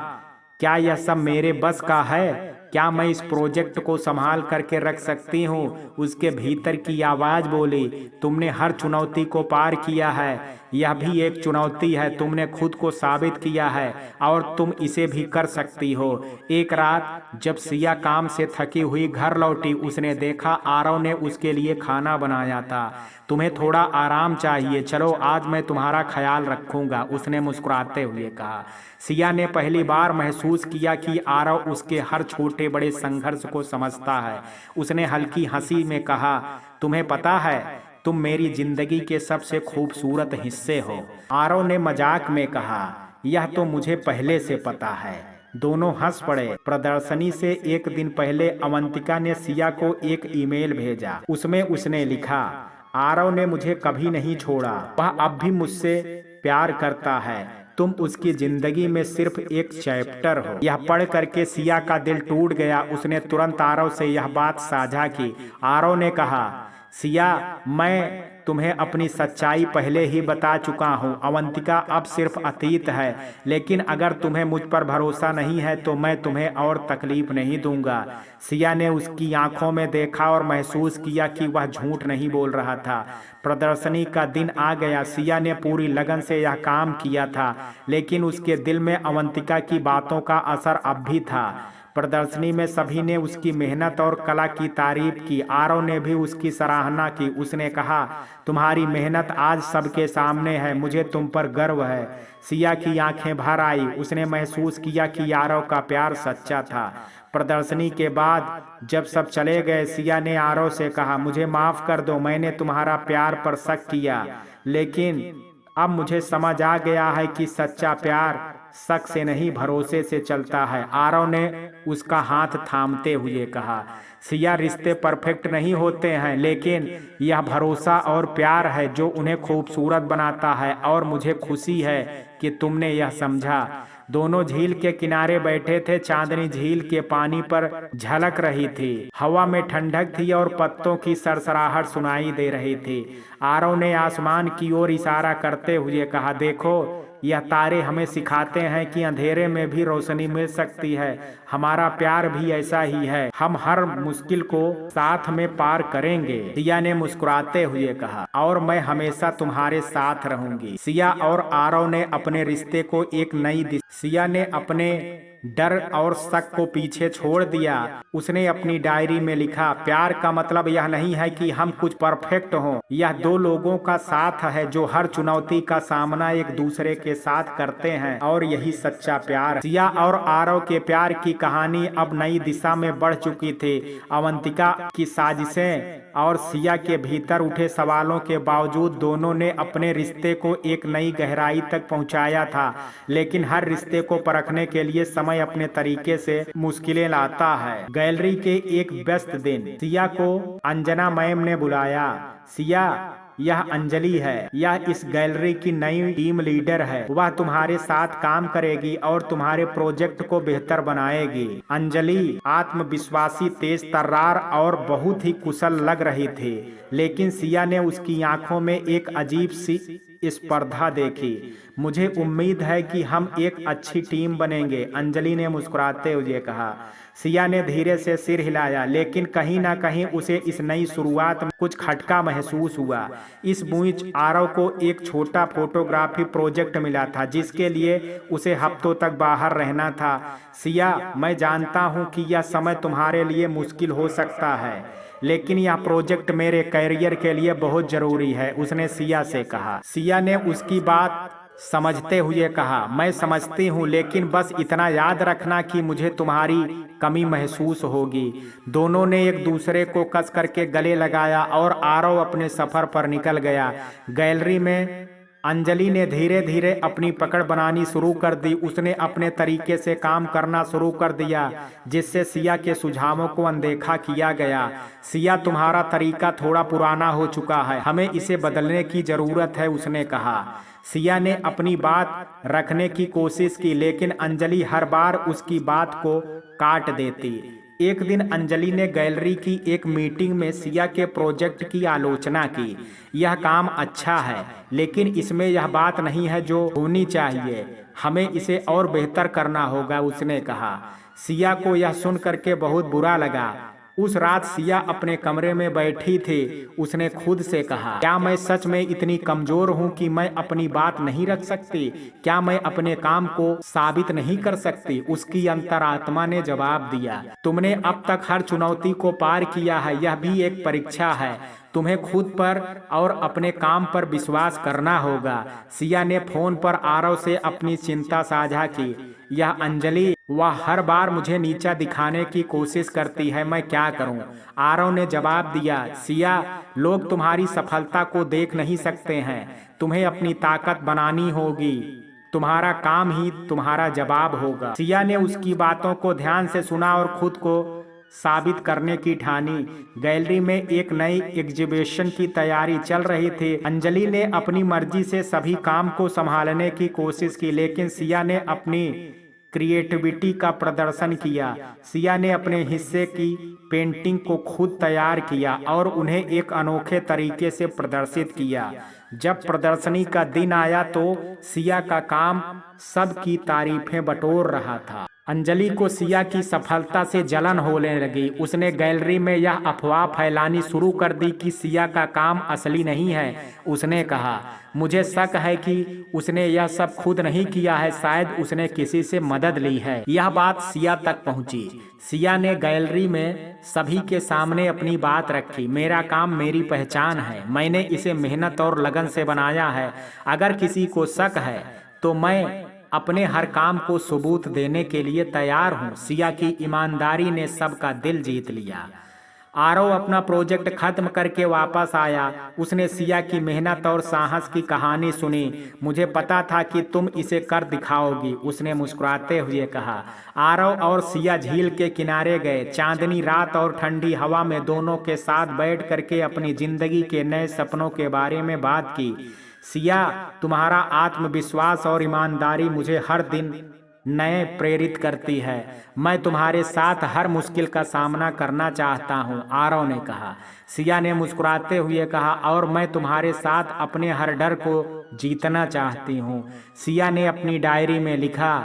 क्या यह सब मेरे बस का है? क्या मैं इस प्रोजेक्ट को संभाल करके रख सकती हूँ? उसके भीतर की आवाज बोली, तुमने हर चुनौती को पार किया है। यह भी एक चुनौती है। तुमने खुद को साबित किया है और तुम इसे भी कर सकती हो। एक रात जब सिया काम से थकी हुई घर लौटी, उसने देखा आरव ने उसके लिए खाना बनाया था। तुम्हें थोड़ा आराम चाहिए, चलो आज मैं तुम्हारा ख्याल रखूंगा, उसने मुस्कुराते हुए कहा। सिया ने पहली बार महसूस किया कि आरव उसके हर छोटे बड़े संघर्ष को समझता है। उसने हल्की हंसी में कहा, तुम्हें पता है, तुम मेरी जिंदगी के सबसे खूबसूरत हिस्से हो। आरव ने मजाक में कहा, यह तो मुझे पहले से पता है। दोनों हंस पड़े। प्रदर्शनी से एक दिन पहले अवंतिका ने सिया को एक ईमेल भेजा। उसमें उसने लिखा, आरव ने मुझे कभी नहीं छोड़ा। वह अब भी मुझसे प्यार करता है। तुम उसकी जिंदगी में सिर्फ एक चैप्टर हो। यह पढ़ करके सिया का दिल टूट गया। उसने तुरंत आरव से यह बात साझा की। आरव ने कहा, सिया, मैं तुम्हें अपनी सच्चाई पहले ही बता चुका हूँ। अवंतिका अब सिर्फ अतीत है, लेकिन अगर तुम्हें मुझ पर भरोसा नहीं है तो मैं तुम्हें और तकलीफ नहीं दूंगा। सिया ने उसकी आंखों में देखा और महसूस किया कि वह झूठ नहीं बोल रहा था। प्रदर्शनी का दिन आ गया। सिया ने पूरी लगन से यह काम किया था, लेकिन उसके दिल में अवंतिका की बातों का असर अब भी था। प्रदर्शनी में सभी ने उसकी मेहनत और कला की तारीफ की। आरव ने भी उसकी सराहना की। उसने कहा, तुम्हारी मेहनत आज सबके सामने है, मुझे तुम पर गर्व है। सिया की आंखें भर आई। उसने महसूस किया कि आरव का प्यार सच्चा था। प्रदर्शनी के बाद जब सब चले गए, सिया ने आरव से कहा, मुझे माफ कर दो, मैंने तुम्हारा प्यार पर शक किया, लेकिन अब मुझे समझ आ गया है कि सच्चा प्यार शक से नहीं भरोसे से चलता है। आरव ने उसका हाथ थामते हुए कहा, सिया, रिश्ते परफेक्ट नहीं होते हैं, लेकिन यह भरोसा और प्यार है जो उन्हें खूबसूरत बनाता है, और मुझे खुशी है कि तुमने यह समझा। दोनों झील के किनारे बैठे थे। चांदनी झील के पानी पर झलक रही थी। हवा में ठंडक थी और पत्तों की सरसराहट सुनाई दे रही थी। आरव ने आसमान की ओर इशारा करते हुए कहा, देखो यह तारे हमें सिखाते हैं कि अंधेरे में भी रोशनी मिल सकती है। हमारा प्यार भी ऐसा ही है, हम हर मुश्किल को साथ में पार करेंगे। सिया ने मुस्कुराते हुए कहा, और मैं हमेशा तुम्हारे साथ रहूंगी। सिया और आरव ने अपने रिश्ते को एक नई दिशा। सिया ने अपने डर और शक को पीछे छोड़ दिया। उसने अपनी डायरी में लिखा, प्यार का मतलब यह नहीं है कि हम कुछ परफेक्ट हों, यह दो लोगों का साथ है जो हर चुनौती का सामना एक दूसरे के साथ करते हैं, और यही सच्चा प्यार है। सिया और आरव के प्यार की कहानी अब नई दिशा में बढ़ चुकी थी। अवंतिका की साजिशें और सिया के भीतर उठे सवालों के बावजूद दोनों ने अपने रिश्ते को एक नई गहराई तक पहुंचाया था। लेकिन हर रिश्ते को परखने के लिए समय अपने तरीके से मुश्किलें लाता है। गैलरी के एक व्यस्त दिन सिया को अंजना मैम ने बुलाया। सिया, यह अंजलि है, यह इस गैलरी की नई टीम लीडर है। वह तुम्हारे साथ काम करेगी और तुम्हारे प्रोजेक्ट को बेहतर बनाएगी। अंजलि आत्मविश्वासी, तेज तर्रार और बहुत ही कुशल लग रही थी, लेकिन सिया ने उसकी आंखों में एक अजीब सी स्पर्धा देखी। मुझे उम्मीद है कि हम एक अच्छी टीम बनेंगे, अंजलि ने मुस्कुराते हुए कहा। सिया ने धीरे से सिर हिलाया, लेकिन कहीं ना कहीं उसे इस नई शुरुआत में कुछ खटका महसूस हुआ। इस बीच आरव को एक छोटा फोटोग्राफी प्रोजेक्ट मिला था, जिसके लिए उसे हफ्तों तक बाहर रहना था। सिया, मैं जानता हूँ कि यह समय तुम्हारे लिए मुश्किल हो सकता है, लेकिन यह प्रोजेक्ट मेरे करियर के लिए बहुत जरूरी है, उसने सिया से कहा। सिया ने उसकी बात समझते हुए कहा, मैं समझती हूँ, लेकिन बस इतना याद रखना कि मुझे तुम्हारी कमी महसूस होगी। दोनों ने एक दूसरे को कस करके गले लगाया और आरव अपने सफर पर निकल गया। गैलरी में अंजलि ने धीरे धीरे अपनी पकड़ बनानी शुरू कर दी। उसने अपने तरीके से काम करना शुरू कर दिया, जिससे सिया के सुझावों को अनदेखा किया गया। सिया, तुम्हारा तरीका थोड़ा पुराना हो चुका है, हमें इसे बदलने की जरूरत है, उसने कहा। सिया ने अपनी बात रखने की कोशिश की, लेकिन अंजलि हर बार उसकी बात को काट देती। एक दिन अंजलि ने गैलरी की एक मीटिंग में सिया के प्रोजेक्ट की आलोचना की। यह काम अच्छा है, लेकिन इसमें यह बात नहीं है जो होनी चाहिए, हमें इसे और बेहतर करना होगा, उसने कहा। सिया को यह सुन करके बहुत बुरा लगा। उस रात सिया अपने कमरे में बैठी थी। उसने खुद से कहा, क्या मैं सच में इतनी कमजोर हूँ कि मैं अपनी बात नहीं रख सकती? क्या मैं अपने काम को साबित नहीं कर सकती? उसकी अंतरात्मा ने जवाब दिया, तुमने अब तक हर चुनौती को पार किया है, यह भी एक परीक्षा है। तुम्हें खुद पर और अपने काम पर विश्वास करना होगा। सिया ने फोन पर आरव से अपनी चिंता साझा की। यह अंजलि, वह हर बार मुझे नीचा दिखाने की कोशिश करती है, मैं क्या करूं? आरव ने जवाब दिया, सिया, लोग तुम्हारी सफलता को देख नहीं सकते हैं, तुम्हें अपनी ताकत बनानी होगी, तुम्हारा काम ही तुम्हारा जवाब होगा। सिया ने उसकी बातों को ध्यान से सुना और खुद को साबित करने की ठानी। गैलरी में एक नई एग्जीबिशन की तैयारी चल रही थी। अंजलि ने अपनी मर्जी से सभी काम को संभालने की कोशिश की, लेकिन सिया ने अपनी क्रिएटिविटी का प्रदर्शन किया। सिया ने अपने हिस्से की पेंटिंग को खुद तैयार किया और उन्हें एक अनोखे तरीके से प्रदर्शित किया। जब प्रदर्शनी का दिन आया तो सिया का काम सबकी तारीफें बटोर रहा था। अंजलि को सिया की सफलता से जलन होने लगी। उसने गैलरी में यह अफवाह फैलानी शुरू कर दी कि सिया का काम असली नहीं है। उसने कहा, मुझे शक है कि उसने यह सब खुद नहीं किया है, शायद उसने किसी से मदद ली है। यह बात सिया तक पहुंची। सिया ने गैलरी में सभी के सामने अपनी बात रखी, मेरा काम मेरी पहचान है, मैंने इसे मेहनत और लगन से बनाया है। अगर किसी को शक है तो मैं अपने हर काम को सबूत देने के लिए तैयार हूँ। सिया की ईमानदारी ने सबका दिल जीत लिया। आरव अपना प्रोजेक्ट खत्म करके वापस आया। उसने सिया की मेहनत और साहस की कहानी सुनी। मुझे पता था कि तुम इसे कर दिखाओगी, उसने मुस्कुराते हुए कहा। आरव और सिया झील के किनारे गए। चांदनी रात और ठंडी हवा में दोनों के साथ बैठ करके अपनी जिंदगी के नए सपनों के बारे में बात की। सिया, तुम्हारा आत्मविश्वास और ईमानदारी मुझे हर दिन नए प्रेरित करती है। मैं तुम्हारे साथ हर मुश्किल का सामना करना चाहता हूँ, आरव ने कहा। सिया ने मुस्कुराते हुए कहा, और मैं तुम्हारे साथ अपने हर डर को जीतना चाहती हूँ। सिया ने अपनी डायरी में लिखा,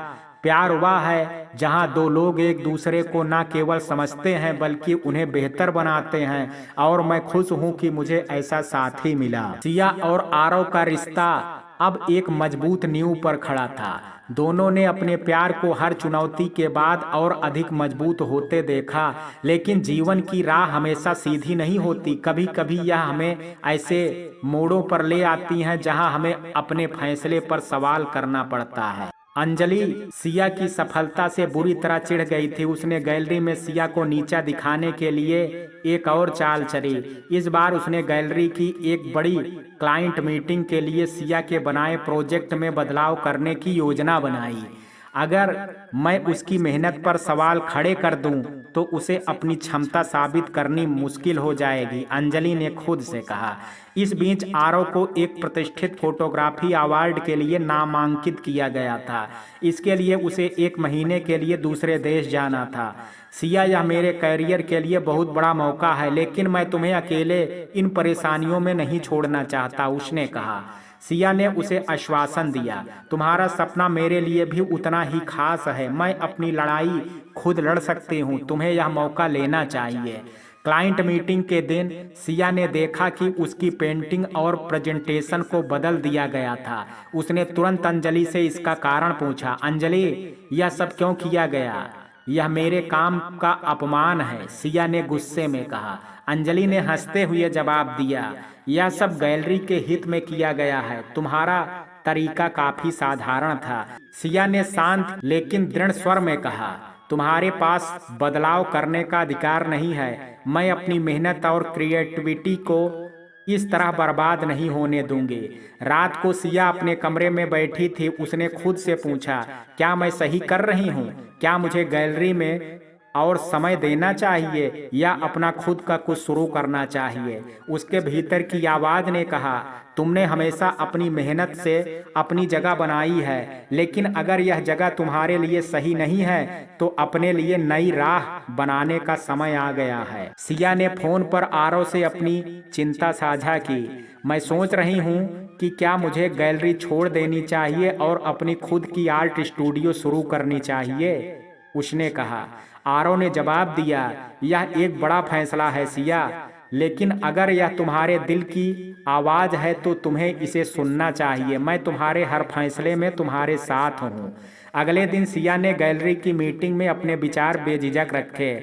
प्यार वह है जहाँ दो लोग एक दूसरे को न केवल समझते हैं बल्कि उन्हें बेहतर बनाते हैं, और मैं खुश हूँ कि मुझे ऐसा साथी मिला। सिया और आरव का रिश्ता अब एक मजबूत नींव पर खड़ा था। दोनों ने अपने प्यार को हर चुनौती के बाद और अधिक मजबूत होते देखा। लेकिन जीवन की राह हमेशा सीधी नहीं होती। कभी कभी यह हमें ऐसे मोड़ों पर ले आती है जहां हमें अपने फैसले पर सवाल करना पड़ता है। अंजलि सिया की सफलता से बुरी तरह चिढ़ गई थी। उसने गैलरी में सिया को नीचा दिखाने के लिए एक और चाल चली। इस बार उसने गैलरी की एक बड़ी क्लाइंट मीटिंग के लिए सिया के बनाए प्रोजेक्ट में बदलाव करने की योजना बनाई। अगर मैं उसकी मेहनत पर सवाल खड़े कर दूं तो उसे अपनी क्षमता साबित करनी मुश्किल हो जाएगी, अंजलि ने खुद से कहा। इस बीच आरव को एक प्रतिष्ठित फोटोग्राफी अवार्ड के लिए नामांकित किया गया था। इसके लिए उसे 1 महीने के लिए दूसरे देश जाना था। सिया, यह मेरे करियर के लिए बहुत बड़ा मौका है, लेकिन मैं तुम्हें अकेले इन परेशानियों में नहीं छोड़ना चाहता, उसने कहा। सिया ने उसे आश्वासन दिया, तुम्हारा सपना मेरे लिए भी उतना ही खास है। मैं अपनी लड़ाई खुद लड़ सकती हूँ, तुम्हें यह मौका लेना चाहिए। क्लाइंट मीटिंग के दिन सिया ने देखा कि उसकी पेंटिंग और प्रेजेंटेशन को बदल दिया गया था। उसने तुरंत अंजलि से इसका कारण पूछा। अंजलि, यह सब क्यों किया गया? यह मेरे काम का अपमान है, सिया ने गुस्से में कहा। अंजलि ने हंसते हुए जवाब दिया, यह सब गैलरी के हित में किया गया है। तुम्हारा तरीका काफी साधारण था। सिया ने शांत लेकिन दृढ़ स्वर में कहा, तुम्हारे पास बदलाव करने का अधिकार नहीं है। मैं अपनी मेहनत और क्रिएटिविटी को इस तरह बर्बाद नहीं होने दूंगी। रात को सिया अपने कमरे में बैठी थी। उसने खुद से पूछा, क्या मैं सही कर रही हूँ? क्या मुझे गैलरी में और समय देना चाहिए या अपना खुद का कुछ शुरू करना चाहिए? उसके भीतर की आवाज ने कहा, तुमने हमेशा अपनी मेहनत से अपनी जगह बनाई है, लेकिन अगर यह जगह तुम्हारे लिए सही नहीं है तो अपने लिए नई राह बनाने का समय आ गया है। सिया ने फोन पर आरव से अपनी चिंता साझा की। मैं सोच रही हूँ कि क्या मुझे गैलरी छोड़ देनी चाहिए और अपनी खुद की आर्ट स्टूडियो शुरू करनी चाहिए, उसने कहा। आरव ने जवाब दिया, यह एक बड़ा फैसला है सिया, लेकिन अगर यह तुम्हारे दिल की आवाज है तो तुम्हें इसे सुनना चाहिए। मैं तुम्हारे हर फैसले में तुम्हारे साथ हूँ। अगले दिन सिया ने गैलरी की मीटिंग में अपने विचार बेझिझक रखे।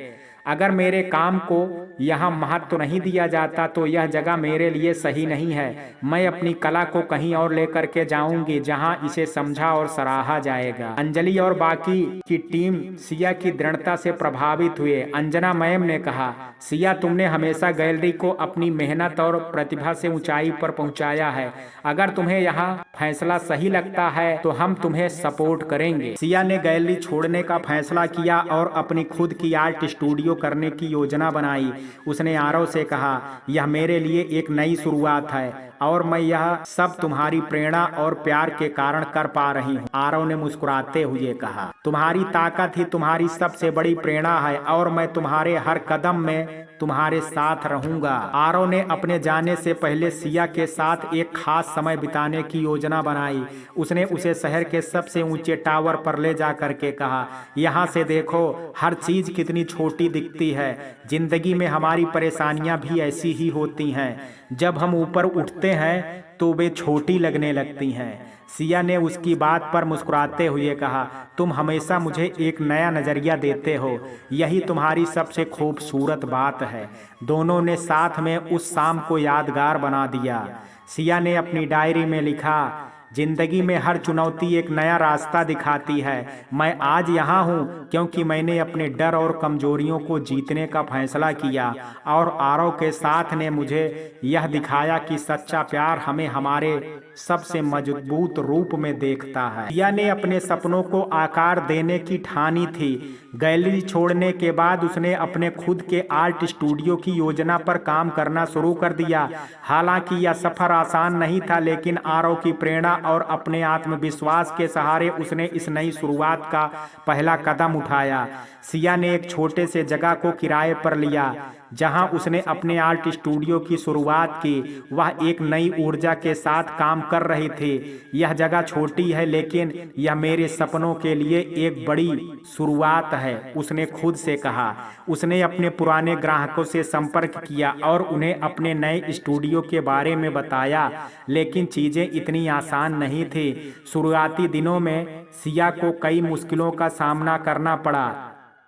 अगर मेरे काम को यहाँ महत्व नहीं दिया जाता तो यह जगह मेरे लिए सही नहीं है। मैं अपनी कला को कहीं और लेकर के जाऊंगी जहाँ इसे समझा और सराहा जाएगा। अंजलि और बाकी की टीम सिया की दृढ़ता से प्रभावित हुए। अंजना मैम ने कहा, सिया, तुमने हमेशा गैलरी को अपनी मेहनत और प्रतिभा से ऊंचाई पर पहुंचाया है। अगर तुम्हें यहाँ फैसला सही लगता है तो हम तुम्हें सपोर्ट करेंगे। सिया ने गैलरी छोड़ने का फैसला किया और अपनी खुद की आर्ट स्टूडियो करने की योजना बनाई। उसने आरव से कहा, यह मेरे लिए एक नई शुरुआत है और मैं यह सब तुम्हारी प्रेरणा और प्यार के कारण कर पा रही हूँ। आरव ने मुस्कुराते हुए कहा, तुम्हारी ताकत ही तुम्हारी सबसे बड़ी प्रेरणा है और मैं तुम्हारे हर कदम में तुम्हारे साथ रहूंगा। आरव ने अपने जाने से पहले सिया के साथ एक खास समय बिताने की योजना बनाई। उसने उसे शहर के सबसे ऊंचे टावर पर ले जा करके कहा, यहाँ से देखो हर चीज कितनी छोटी दिखती है। जिंदगी में हमारी परेशानियां भी ऐसी ही होती हैं। जब हम ऊपर उठते हैं तो वे छोटी लगने लगती हैं। सिया ने उसकी बात पर मुस्कुराते हुए कहा, तुम हमेशा मुझे एक नया नजरिया देते हो, यही तुम्हारी सबसे खूबसूरत बात है। दोनों ने साथ में उस शाम को यादगार बना दिया। सिया ने अपनी डायरी में लिखा, जिंदगी में हर चुनौती एक नया रास्ता दिखाती है। मैं आज यहाँ हूँ क्योंकि मैंने अपने डर और कमजोरियों को जीतने का फैसला किया और आरव के साथ ने मुझे यह दिखाया कि सच्चा प्यार हमें हमारे सबसे मजबूत रूप में देखता है। सिया ने अपने सपनों को आकार देने की ठानी थी। गैलरी छोड़ने के बाद उसने अपने खुद के आर्ट स्टूडियो की योजना पर काम करना शुरू कर दिया। हालांकि यह सफर आसान नहीं था, लेकिन आरव की प्रेरणा और अपने आत्मविश्वास के सहारे उसने इस नई शुरुआत का पहला कदम उठाया। सिया ने एक छोटे से जगह को किराए पर लिया जहां उसने अपने आर्ट स्टूडियो की शुरुआत की। वह एक नई ऊर्जा के साथ काम कर रही थी। यह जगह छोटी है, लेकिन यह मेरे सपनों के लिए एक बड़ी शुरुआत है, उसने खुद से कहा। उसने अपने पुराने ग्राहकों से संपर्क किया और उन्हें अपने नए स्टूडियो के बारे में बताया, लेकिन चीजें इतनी आसान नहीं थी। शुरुआती दिनों में सिया को कई मुश्किलों का सामना करना पड़ा।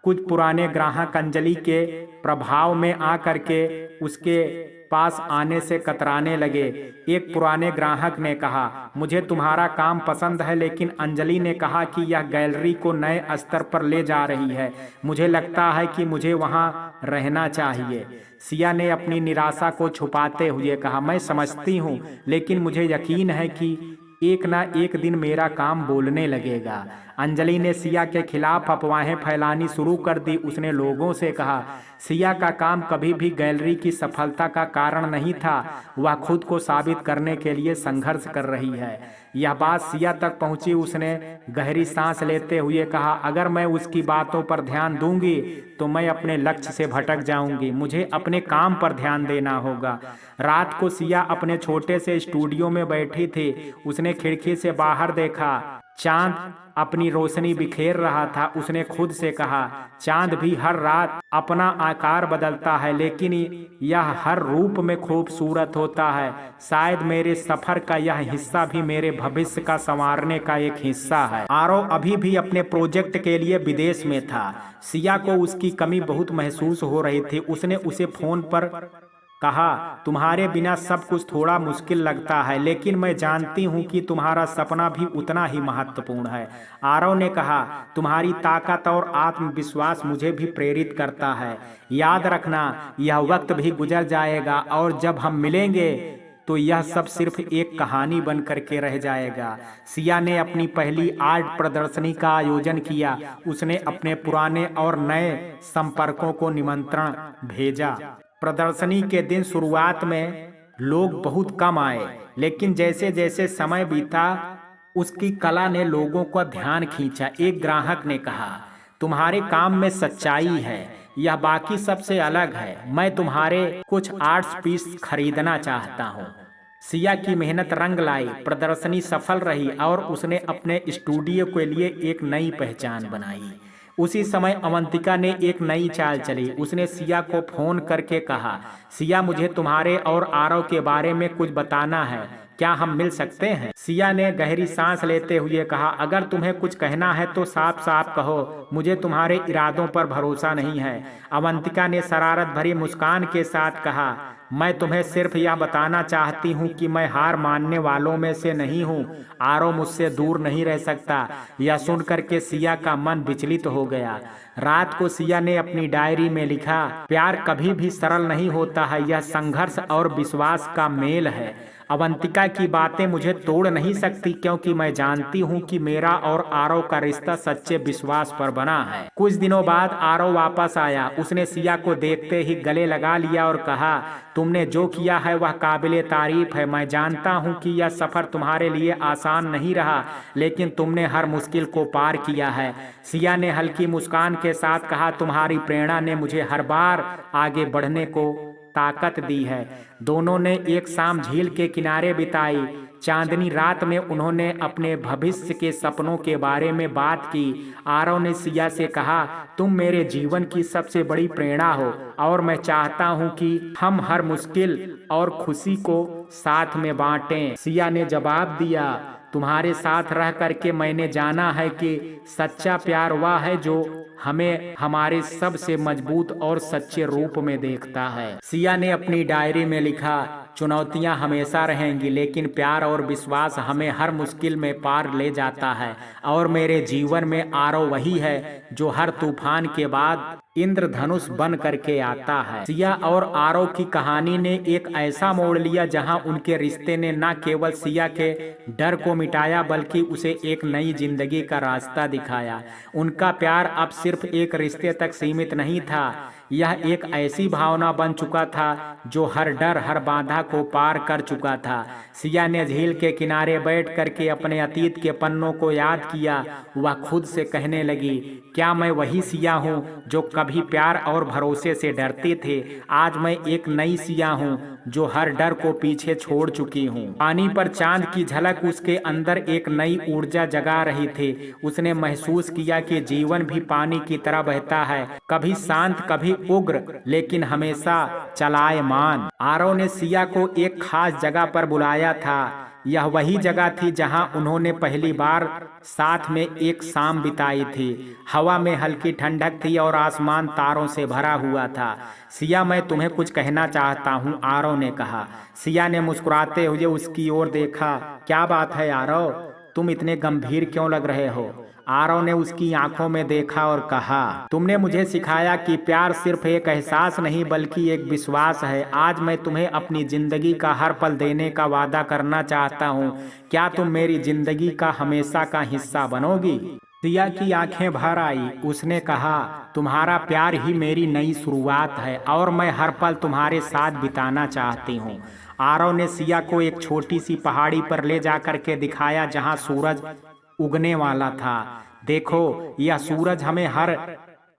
कुछ पुराने ग्राहक अंजलि के प्रभाव में आकर के उसके पास आने से कतराने लगे। एक पुराने ग्राहक ने कहा, मुझे तुम्हारा काम पसंद है, लेकिन अंजलि ने कहा कि यह गैलरी को नए स्तर पर ले जा रही है। मुझे लगता है कि मुझे वहां रहना चाहिए। सिया ने अपनी निराशा को छुपाते हुए कहा, मैं समझती हूँ, लेकिन मुझे यकीन है कि एक ना एक दिन मेरा काम बोलने लगेगा। अंजलि ने सिया के खिलाफ अफवाहें फैलानी शुरू कर दी। उसने लोगों से कहा, सिया का काम कभी भी गैलरी की सफलता का कारण नहीं था। वह खुद को साबित करने के लिए संघर्ष कर रही है। यह बात सिया तक पहुंची। उसने गहरी सांस लेते हुए कहा, अगर मैं उसकी बातों पर ध्यान दूंगी तो मैं अपने लक्ष्य से भटक जाऊंगी। मुझे अपने काम पर ध्यान देना होगा। रात को सिया अपने छोटे से स्टूडियो में बैठी थी। उसने खिड़की से बाहर देखा। चांद अपनी रोशनी बिखेर रहा था। उसने खुद से कहा, चांद भी हर रात अपना आकार बदलता है, लेकिन यह हर रूप में खूबसूरत होता है। शायद मेरे सफर का यह हिस्सा भी मेरे भविष्य का संवारने का एक हिस्सा है। आरव अभी भी अपने प्रोजेक्ट के लिए विदेश में था। सिया को उसकी कमी बहुत महसूस हो रही थी। उसने उसे फोन पर कहा, तुम्हारे बिना सब कुछ थोड़ा मुश्किल लगता है, लेकिन मैं जानती हूँ कि तुम्हारा सपना भी उतना ही महत्वपूर्ण है। आरव ने कहा, तुम्हारी ताकत और आत्मविश्वास मुझे भी प्रेरित करता है। याद रखना, यह वक्त भी गुजर जाएगा और जब हम मिलेंगे तो यह सब सिर्फ एक कहानी बन करके रह जाएगा। सिया ने अपनी पहली आर्ट प्रदर्शनी का आयोजन किया। उसने अपने पुराने और नए संपर्कों को निमंत्रण भेजा। प्रदर्शनी के दिन शुरुआत में लोग बहुत कम आए, लेकिन जैसे जैसे समय बीता उसकी कला ने लोगों का ध्यान खींचा। एक ग्राहक ने कहा, तुम्हारे काम में सच्चाई है, यह बाकी सबसे अलग है। मैं तुम्हारे कुछ आर्ट्स पीस खरीदना चाहता हूँ। सिया की मेहनत रंग लाई। प्रदर्शनी सफल रही और उसने अपने स्टूडियो के लिए एक नई पहचान बनाई। उसी समय अवंतिका ने एक नई चाल चली। उसने सिया को फोन करके कहा, सिया, मुझे तुम्हारे और आरव के बारे में कुछ बताना है, क्या हम मिल सकते हैं? सिया ने गहरी सांस लेते हुए कहा, अगर तुम्हें कुछ कहना है तो साफ साफ कहो, मुझे तुम्हारे इरादों पर भरोसा नहीं है। अवंतिका ने शरारत भरी मुस्कान के साथ कहा, मैं तुम्हें सिर्फ यह बताना चाहती हूँ कि मैं हार मानने वालों में से नहीं हूँ। आरव मुझसे दूर नहीं रह सकता। यह सुनकर के सिया का मन विचलित हो गया। रात को सिया ने अपनी डायरी में लिखा, प्यार कभी भी सरल नहीं होता है, यह संघर्ष और विश्वास का मेल है। अवंतिका की बातें मुझे तोड़ नहीं सकती, क्योंकि मैं जानती हूँ कि मेरा और आरव का रिश्ता सच्चे विश्वास पर बना है। कुछ दिनों बाद आरव वापस आया। उसने सिया को देखते ही गले लगा लिया और कहा, तुमने जो किया है वह काबिले तारीफ है। मैं जानता हूँ कि यह सफर तुम्हारे लिए आसान नहीं रहा, लेकिन तुमने हर मुश्किल को पार किया है। सिया ने हल्की मुस्कान के साथ कहा, तुम्हारी प्रेरणा ने मुझे हर बार आगे बढ़ने को ताकत दी है। दोनों ने एक शाम झील के किनारे बिताई। चांदनी रात में उन्होंने अपने भविष्य के सपनों के बारे में बात की। आरव ने सिया से कहा, तुम मेरे जीवन की सबसे बड़ी प्रेरणा हो और मैं चाहता हूं कि हम हर मुश्किल और खुशी को साथ में बांटें। सिया ने जवाब दिया, तुम्हारे साथ रह करके मैंने जाना है कि सच्चा प्यार वह है जो हमें हमारे सबसे मजबूत और सच्चे रूप में देखता है। सिया ने अपनी डायरी में लिखा, चुनौतियां हमेशा रहेंगी, लेकिन प्यार और विश्वास हमें हर मुश्किल में पार ले जाता है। और मेरे जीवन में आरव वही है जो हर तूफान के बाद इंद्रधनुष बन करके आता है। सिया और आरव की कहानी ने एक ऐसा मोड़ लिया जहां उनके रिश्ते ने न केवल सिया के डर को मिटाया बल्कि उसे एक नई जिंदगी का रास्ता दिखाया। उनका प्यार अब सिर्फ एक रिश्ते तक सीमित नहीं था, यह एक ऐसी भावना बन चुका था जो हर डर हर बाधा को पार कर चुका था। सिया ने झील के किनारे बैठ करके अपने अतीत के पन्नों को याद किया। वह खुद से कहने लगी, क्या मैं वही सिया हूँ जो कभी प्यार और भरोसे से डरते थे? आज मैं एक नई सिया हूँ जो हर डर को पीछे छोड़ चुकी हूँ। पानी पर चांद की झलक उसके अंदर एक नई ऊर्जा जगा रही थी। उसने महसूस किया कि जीवन भी पानी की तरह बहता है, कभी शांत कभी उग्र, लेकिन हमेशा चलायमान। आरव ने सिया को एक खास जगह पर बुलाया था। यह वही जगह थी जहां उन्होंने पहली बार साथ में एक शाम बिताई थी। हवा में हल्की ठंडक थी और आसमान तारों से भरा हुआ था। सिया, मैं तुम्हें कुछ कहना चाहता हूँ, आरव ने कहा। सिया ने मुस्कुराते हुए उसकी ओर देखा। क्या बात है आरव, तुम इतने गंभीर क्यों लग रहे हो? आरव ने उसकी आंखों में देखा और कहा, तुमने मुझे सिखाया कि प्यार सिर्फ एक एहसास नहीं बल्कि एक विश्वास है। आज मैं तुम्हें अपनी जिंदगी का हर पल देने का वादा करना चाहता हूँ। क्या तुम मेरी जिंदगी का हमेशा का हिस्सा बनोगी? सिया की आंखें भर आई। उसने कहा, तुम्हारा प्यार ही मेरी नई शुरुआत है और मैं हर पल तुम्हारे साथ बिताना चाहती हूँ। आरव ने सिया को एक छोटी सी पहाड़ी पर ले जाकर के दिखाया जहाँ सूरज उगने वाला था। देखो, यह सूरज हमें हर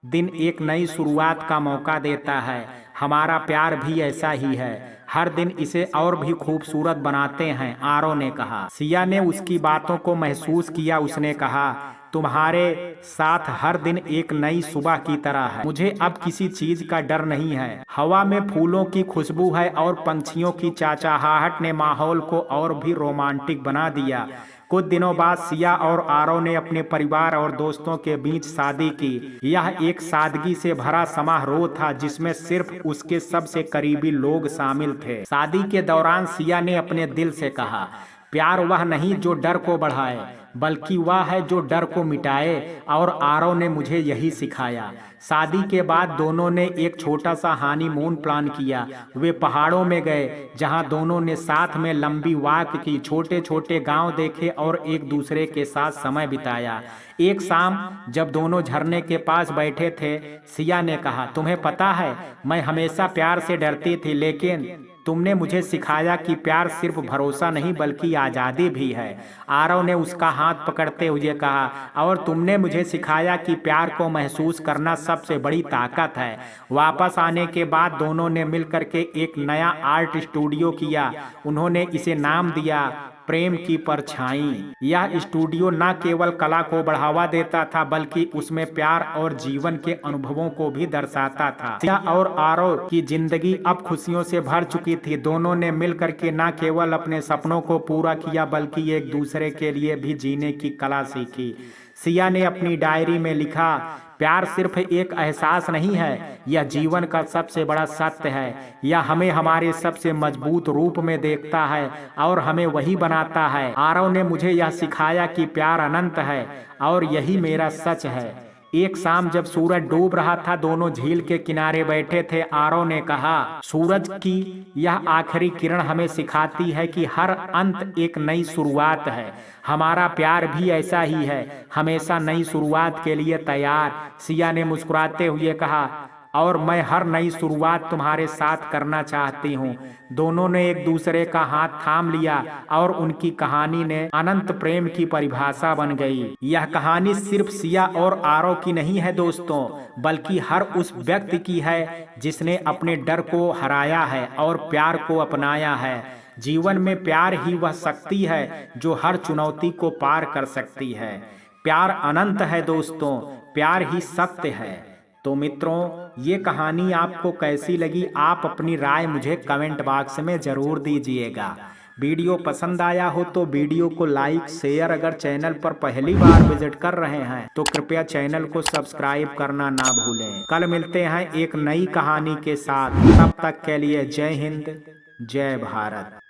दिन एक नई शुरुआत का मौका देता है। हमारा प्यार भी ऐसा ही है, हर दिन इसे और भी खूबसूरत बनाते हैं, आरव ने कहा। सिया ने उसकी बातों को महसूस किया। उसने कहा, तुम्हारे साथ हर दिन एक नई सुबह की तरह है। मुझे अब किसी चीज का डर नहीं है। हवा में फूलों की खुशबू है और पंछियों की चहचहाहट ने माहौल को और भी रोमांटिक बना दिया। कुछ दिनों बाद सिया और आरव ने अपने परिवार और दोस्तों के बीच शादी की। यह एक सादगी से भरा समारोह था जिसमें सिर्फ उसके सबसे करीबी लोग शामिल थे। शादी के दौरान सिया ने अपने दिल से कहा, प्यार वह नहीं जो डर को बढ़ाए बल्कि वह है जो डर को मिटाए, और आरव ने मुझे यही सिखाया। शादी के बाद दोनों ने एक छोटा सा हनीमून प्लान किया। वे पहाड़ों में गए जहां दोनों ने साथ में लंबी वॉक की, छोटे छोटे गांव देखे और एक दूसरे के साथ समय बिताया। एक शाम जब दोनों झरने के पास बैठे थे, सिया ने कहा, तुम्हें पता है मैं हमेशा प्यार से डरती थी, लेकिन तुमने मुझे सिखाया कि प्यार सिर्फ भरोसा नहीं बल्कि आज़ादी भी है। आरव ने उसका हाथ पकड़ते हुए कहा, और तुमने मुझे सिखाया कि प्यार को महसूस करना सबसे बड़ी ताकत है। वापस आने के बाद दोनों ने मिलकर के एक नया आर्ट स्टूडियो किया। उन्होंने इसे नाम दिया प्रेम की परछाई। यह स्टूडियो न केवल कला को बढ़ावा देता था बल्कि उसमें प्यार और जीवन के अनुभवों को भी दर्शाता था। सिया और आरव की जिंदगी अब खुशियों से भर चुकी थी। दोनों ने मिलकर के न केवल अपने सपनों को पूरा किया बल्कि एक दूसरे के लिए भी जीने की कला सीखी। सिया ने अपनी डायरी में लिखा, प्यार सिर्फ एक एहसास नहीं है, यह जीवन का सबसे बड़ा सत्य है। यह हमें हमारे सबसे मजबूत रूप में देखता है और हमें वही बनाता है। आरव ने मुझे यह सिखाया कि प्यार अनंत है और यही मेरा सच है। एक शाम जब सूरज डूब रहा था, दोनों झील के किनारे बैठे थे। आरव ने कहा, सूरज की यह आखिरी किरण हमें सिखाती है कि हर अंत एक नई शुरुआत है। हमारा प्यार भी ऐसा ही है, हमेशा नई शुरुआत के लिए तैयार। सिया ने मुस्कुराते हुए कहा, और मैं हर नई शुरुआत तुम्हारे साथ करना चाहती हूँ। दोनों ने एक दूसरे का हाथ थाम लिया और उनकी कहानी ने अनंत प्रेम की परिभाषा बन गई। यह कहानी सिर्फ सिया और आरव की नहीं है दोस्तों, बल्कि हर उस व्यक्ति की है जिसने अपने डर को हराया है और प्यार को अपनाया है। जीवन में प्यार ही वह शक्ति है जो हर चुनौती को पार कर सकती है। प्यार अनंत है दोस्तों, प्यार ही सत्य है। तो मित्रों, ये कहानी आपको कैसी लगी? आप अपनी राय मुझे कमेंट बॉक्स में ज़रूर दीजिएगा। वीडियो पसंद आया हो तो वीडियो को लाइक शेयर, अगर चैनल पर पहली बार विजिट कर रहे हैं तो कृपया चैनल को सब्सक्राइब करना ना भूलें। कल मिलते हैं एक नई कहानी के साथ, तब तक के लिए जय हिंद, जय भारत।